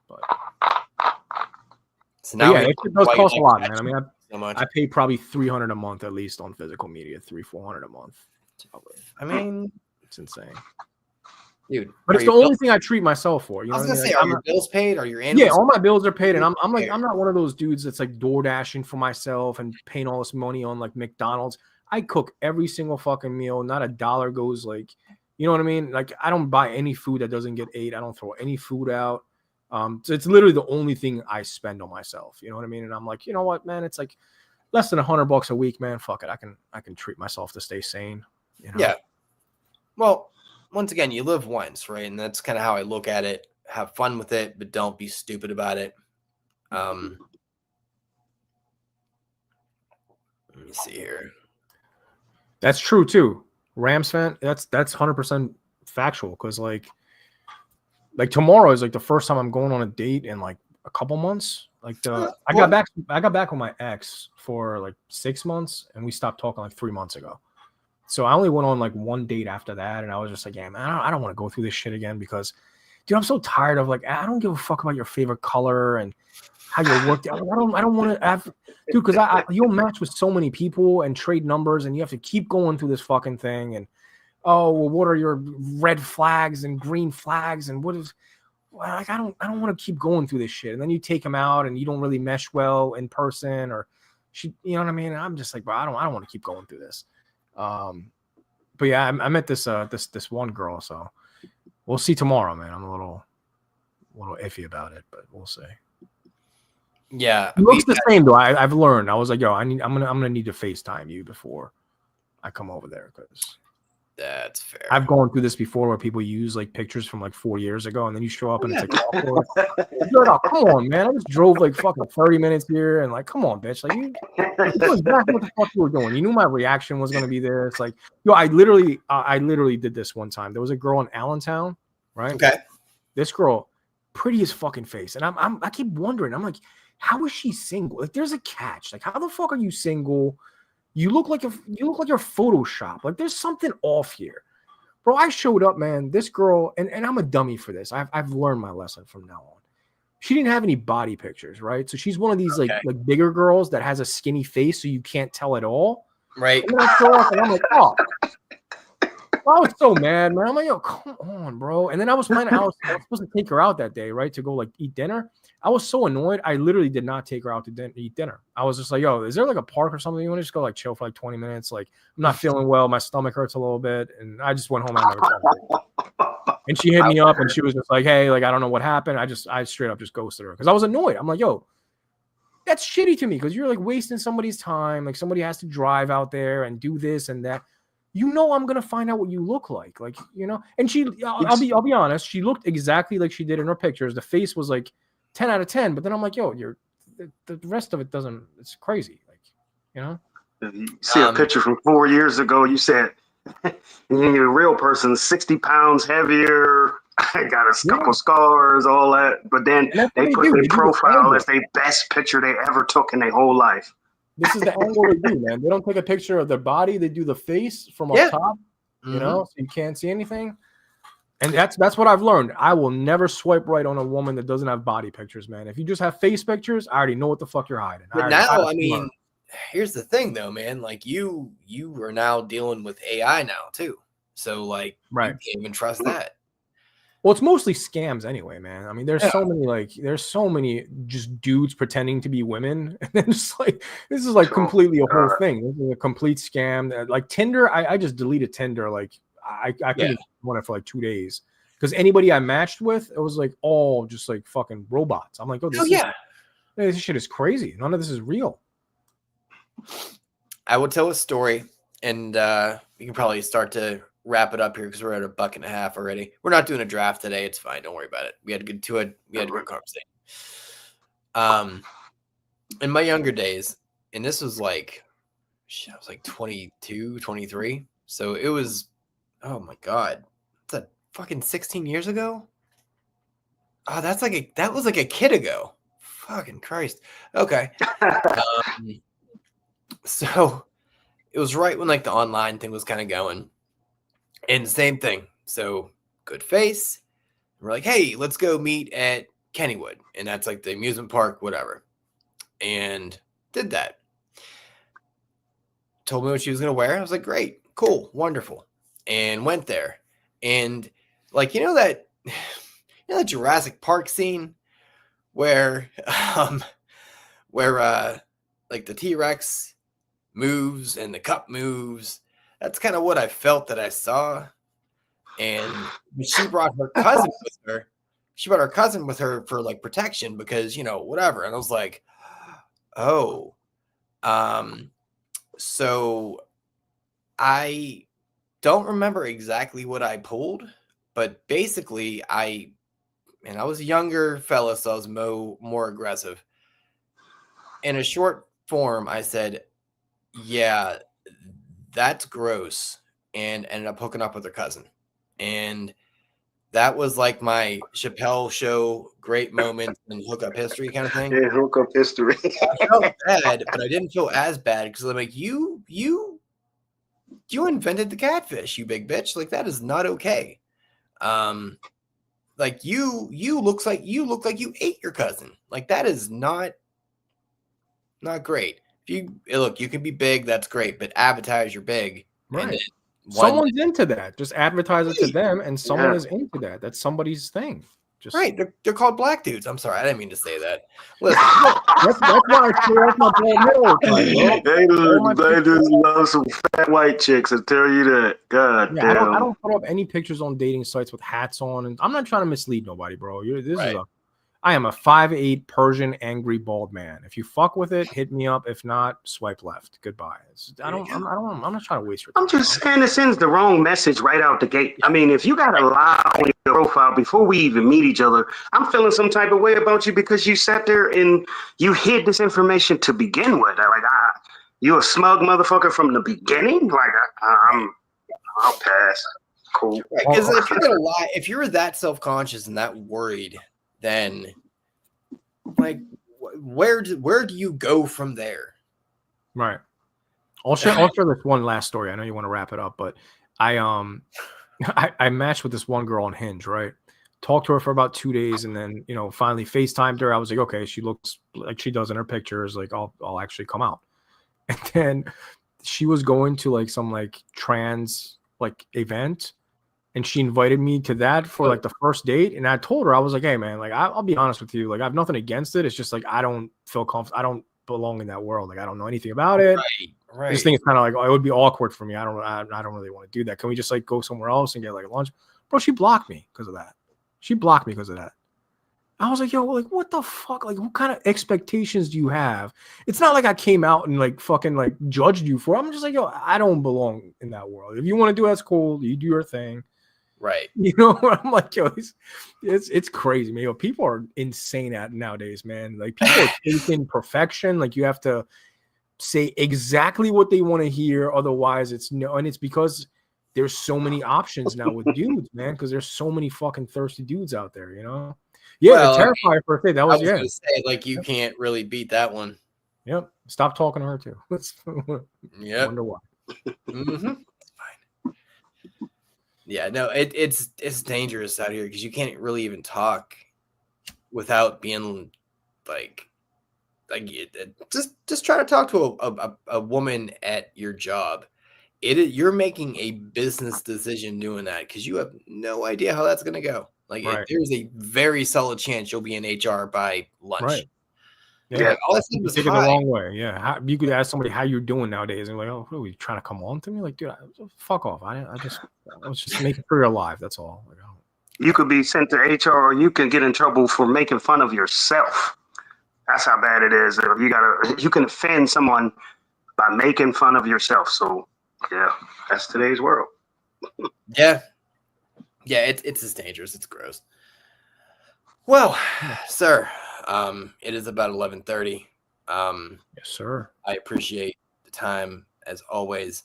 But so now yeah, it does cost a lot, man. I mean, so much. I pay probably $300 a month at least on physical media, $300-400 a month. I mean, it's insane, dude. But it's the only thing I treat myself for. You know, I was gonna what say, I mean? are your bills paid? Are your annual? Yeah, all my bills are paid, and I'm not one of those dudes that's like door dashing for myself and paying all this money on like McDonald's. I cook every single fucking meal. Not a dollar goes like, you know what I mean? Like I don't buy any food that doesn't get ate. I don't throw any food out. So it's literally the only thing I spend on myself. You know what I mean? And I'm like, you know what, man? It's like less than $100 a week, man. Fuck it. I can treat myself to stay sane. You know? Yeah. Well, once again, you live once, right? And that's kind of how I look at it. Have fun with it, but don't be stupid about it. Let me see here. That's true too. Rams fan, that's 100% factual, because like tomorrow is like the first time I'm going on a date in like a couple months. Like I got back with my ex for like 6 months, and we stopped talking like 3 months ago. So I only went on like one date after that, and I was just like, yeah, man, I don't want to go through this shit again, because, dude, I'm so tired of like, I don't give a fuck about your favorite color and how you work. I don't want to have, dude, because you'll match with so many people and trade numbers, and you have to keep going through this fucking thing. And oh, well, what are your red flags and green flags, and what is, like, I don't want to keep going through this shit. And then you take them out, and you don't really mesh well in person, or she, you know what I mean? I'm just like, bro, I don't want to keep going through this. But yeah, I met this one girl, so we'll see tomorrow, man. I'm a little iffy about it, but we'll see. Yeah, it looks the same though. I've learned. I was like, yo, I'm gonna need to FaceTime you before I come over there, because that's fair. I've gone through this before where people use like pictures from like 4 years ago, and then you show up and it's like, oh, come on, man. I just drove like fucking 30 minutes here, and like, come on, bitch. Like you knew exactly what the fuck you were doing. You knew my reaction was gonna be this. Like, yo, I literally did this one time. There was a girl in Allentown, right? Okay. This girl, pretty as fucking face, and I keep wondering. I'm like, how is she single? Like, there's a catch. Like, how the fuck are you single? You look like you're Photoshopped. Like, there's something off here, bro. I showed up, man. This girl, and I'm a dummy for this. I've learned my lesson from now on. She didn't have any body pictures, right? So she's one of these like bigger girls that has a skinny face, so you can't tell at all. Right. And then I show up, and I'm like, oh. I was so mad, man. I'm like, yo, come on, bro. And then I was supposed to take her out that day, right, to go like eat dinner. I was so annoyed. I literally did not take her out to eat dinner. I was just like, yo, is there like a park or something? You want to just go like chill for like 20 minutes? Like, I'm not feeling well. My stomach hurts a little bit. And I just went home and never talked to her. And she hit me up, and she was just like, hey, like, I don't know what happened. I straight up just ghosted her because I was annoyed. I'm like, yo, that's shitty to me, because you're like wasting somebody's time. Like, somebody has to drive out there and do this and that. You know, I'm gonna find out what you look like, you know. And I'll be honest, she looked exactly like she did in her pictures. The face was like 10 out of 10, but then I'm like, yo, the rest of it doesn't. It's crazy, like, you know. You see a picture from 4 years ago. You said you're a real person, 60 pounds heavier. I got a couple scars, all that. But then they put their profile as their best picture they ever took in their whole life. This is the angle they do, man. They don't take a picture of their body. They do the face from up top, you know, so you can't see anything. And that's what I've learned. I will never swipe right on a woman that doesn't have body pictures, man. If you just have face pictures, I already know what the fuck you're hiding. But now, I mean, here's the thing, though, man. Like, you are now dealing with AI now, too. So, like, you can't even trust that. Well, it's mostly scams anyway, man. I mean, there's so many just dudes pretending to be women. And then just like, this is like completely a whole thing. This is a complete scam. Like Tinder, I just deleted Tinder. Like I couldn't run it for like 2 days because anybody I matched with, it was like all just like fucking robots. I'm like, this shit is crazy. None of this is real. I will tell a story, and we can probably start to wrap it up here because we're at $1.50 already. We're not doing a draft today. It's fine. Don't worry about it. We had a good conversation. In my younger days, and this was like, I was like 22, 23. So it was, oh my God, it's a fucking 16 years ago. Oh, that was like a kid ago. Fucking Christ. Okay. So it was right when like the online thing was kind of going, and same thing. So good face. We're like, hey, let's go meet at Kennywood, and that's like the amusement park, whatever. And did that. Told me what she was gonna wear. I was like, great, cool, wonderful, and went there. And like that Jurassic Park scene where like the T-Rex moves and the cup moves. That's kind of what I felt that I saw. And she brought her cousin with her. She brought her cousin with her for like protection because, whatever. And I was like, oh, so I don't remember exactly what I pulled, but basically I was a younger fella, so I was more aggressive. In a short form, I said, yeah, that's gross, and ended up hooking up with her cousin. And that was like my Chappelle show great moment in hookup history kind of thing. Yeah, hookup history. I felt bad, but I didn't feel as bad because I'm like, you invented the catfish, you big bitch. Like, that is not okay. Like you look like you ate your cousin. Like, that is not great. If you can be big, that's great, but advertise you're big. Right. Someone's into that. Just advertise it to them, and someone is into that. That's somebody's thing. Just right. They're called black dudes. I'm sorry, I didn't mean to say that. Listen, that's why I threw off my They just love some fat white chicks. I tell you that. God damn. I don't put up any pictures on dating sites with hats on, and I'm not trying to mislead nobody, bro. I am a 5'8" Persian angry bald man. If you fuck with it, hit me up. If not, swipe left. Goodbye. I'm not trying to waste your time. I'm just saying it sends the wrong message right out the gate. I mean, if you got a lie on your profile before we even meet each other, I'm feeling some type of way about you because you sat there and you hid this information to begin with. You a smug motherfucker from the beginning? I'll pass. Cool. Because if you're gonna lie, if you're that self-conscious and that worried, then like where do you go from there? Right. I'll share this one last story. I know you want to wrap it up, but I matched with this one girl on Hinge, right? Talked to her for about 2 days, and then finally FaceTimed her. I was like, okay, she looks like she does in her pictures. Like I'll actually come out. And then she was going to like some like trans like event, and she invited me to that for like the first date. And I told her, I was like, hey man, like I'll be honest with you, like I have nothing against it. It's just like I don't feel comfortable. I don't belong in that world. Like I don't know anything about it. Right. This thing is kind of like, it would be awkward for me. I don't really want to do that. Can we just like go somewhere else and get like lunch? Bro, she blocked me because of that. I was like, yo, like what the fuck? Like what kind of expectations do you have? It's not like I came out and like fucking like judged you for it. I'm just like, yo, I don't belong in that world. If you want to do that's cool. You do your thing. Right. I'm like, yo, it's crazy, man. Yo, people are insane nowadays, man. Like people are taking perfection. Like you have to say exactly what they want to hear. Otherwise it's no. And it's because there's so many options now with dudes, man. Because there's so many fucking thirsty dudes out there, Yeah, well, the Terrifier for a thing. That was gonna say, like, you can't really beat that one. Yep. Stop talking to her too. Yeah. Wonder why. Mm-hmm. Yeah, no, it's dangerous out here because you can't really even talk without being like just try to talk to a woman at your job. You're making a business decision doing that because you have no idea how that's going to go. Like there's a very solid chance you'll be in HR by lunch. Right. Yeah. Like, all I said was take it the wrong way. Yeah. You could ask somebody how you're doing nowadays and like, oh, what are we trying to come on to me? Like, dude, fuck off. I was just making sure you're alive. That's all. Like, You could be sent to HR, or you can get in trouble for making fun of yourself. That's how bad it is. You can offend someone by making fun of yourself. So yeah, that's today's world. Yeah. Yeah, it's just dangerous. It's gross. Well, sir, it is about 11:30. Yes, sir. I appreciate the time as always.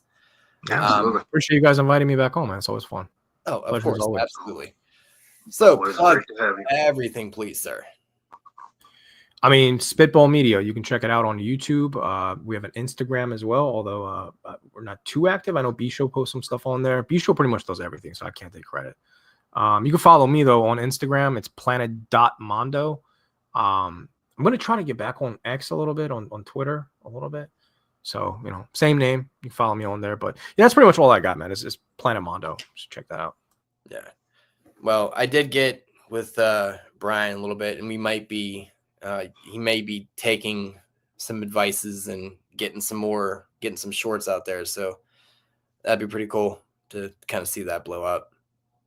Absolutely. Appreciate you guys inviting me back home, man. It's always fun. Oh, of Pleasure as course, always. absolutely. So Always plug great to have you. everything, please, sir. I mean, Spitball Media. You can check it out on YouTube. We have an Instagram as well, although we're not too active. I know B Show posts some stuff on there. B Show pretty much does everything, so I can't take credit. You can follow me though on Instagram. It's planet.mondo. I'm gonna try to get back on X a little bit, on Twitter a little bit. So, same name. You can follow me on there. But yeah, that's pretty much all I got, man. It's Planet Mondo. Just check that out. Yeah. Well, I did get with Brian a little bit, and we might be he may be taking some advices and getting some shorts out there. So that'd be pretty cool to kind of see that blow up.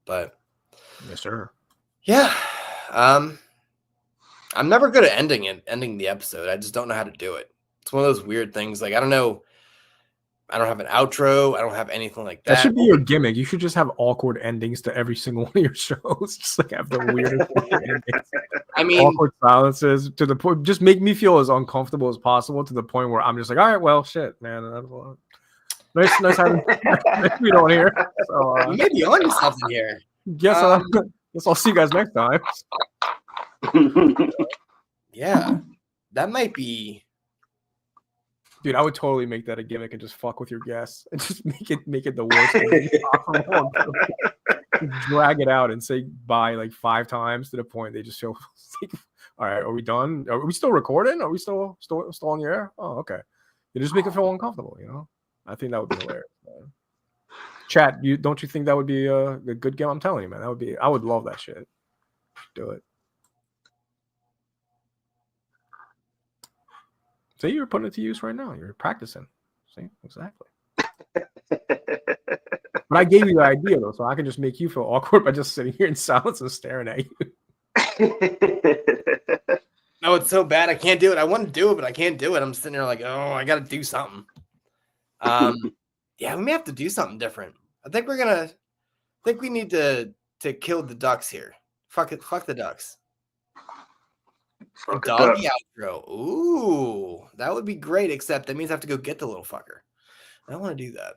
But yes, sir. Yeah. I'm never good at ending the episode. I just don't know how to do it. It's one of those weird things. Like, I don't know. I don't have an outro. I don't have anything like that. That should be your gimmick. You should just have awkward endings to every single one of your shows. Just like have the weirdest endings. I mean, awkward silences to the point. Just make me feel as uncomfortable as possible to the point where I'm just like, all right, well, shit, man. Nice having you on here. So, you may be on to something here. Guess I'll see you guys next time. Yeah, that might be. Dude, I would totally make that a gimmick and just fuck with your guests and just make it the worst thing possible. Drag it out and say bye like 5 times to the point they just feel like, all right, are we done? Are we still recording? Are we still on the air? Oh, okay. You just make it feel uncomfortable, I think that would be hilarious. Chat, don't you think that would be a good game? I'm telling you, man, I would love that shit. Do it. See, you're putting it to use right now. You're practicing. See, exactly. But I gave you the idea though, so I can just make you feel awkward by just sitting here in silence and staring at you. No, it's so bad. I can't do it. I want to do it, but I can't do it. I'm sitting there like, oh, I got to do something. Yeah, we may have to do something different. I think we need to kill the ducks here. Fuck it. Fuck the ducks. Fuck Doggy outro. Ooh, that would be great, except that means I have to go get the little fucker. I don't want to do that.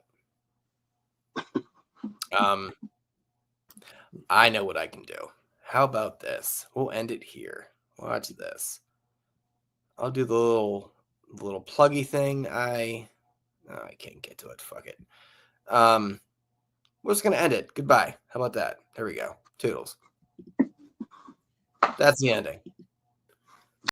I know what I can do. How about this? We'll end it here. Watch this. I'll do the little pluggy thing. I can't get to it. Fuck it. We're just gonna end it. Goodbye. How about that? There we go. Toodles. That's the ending.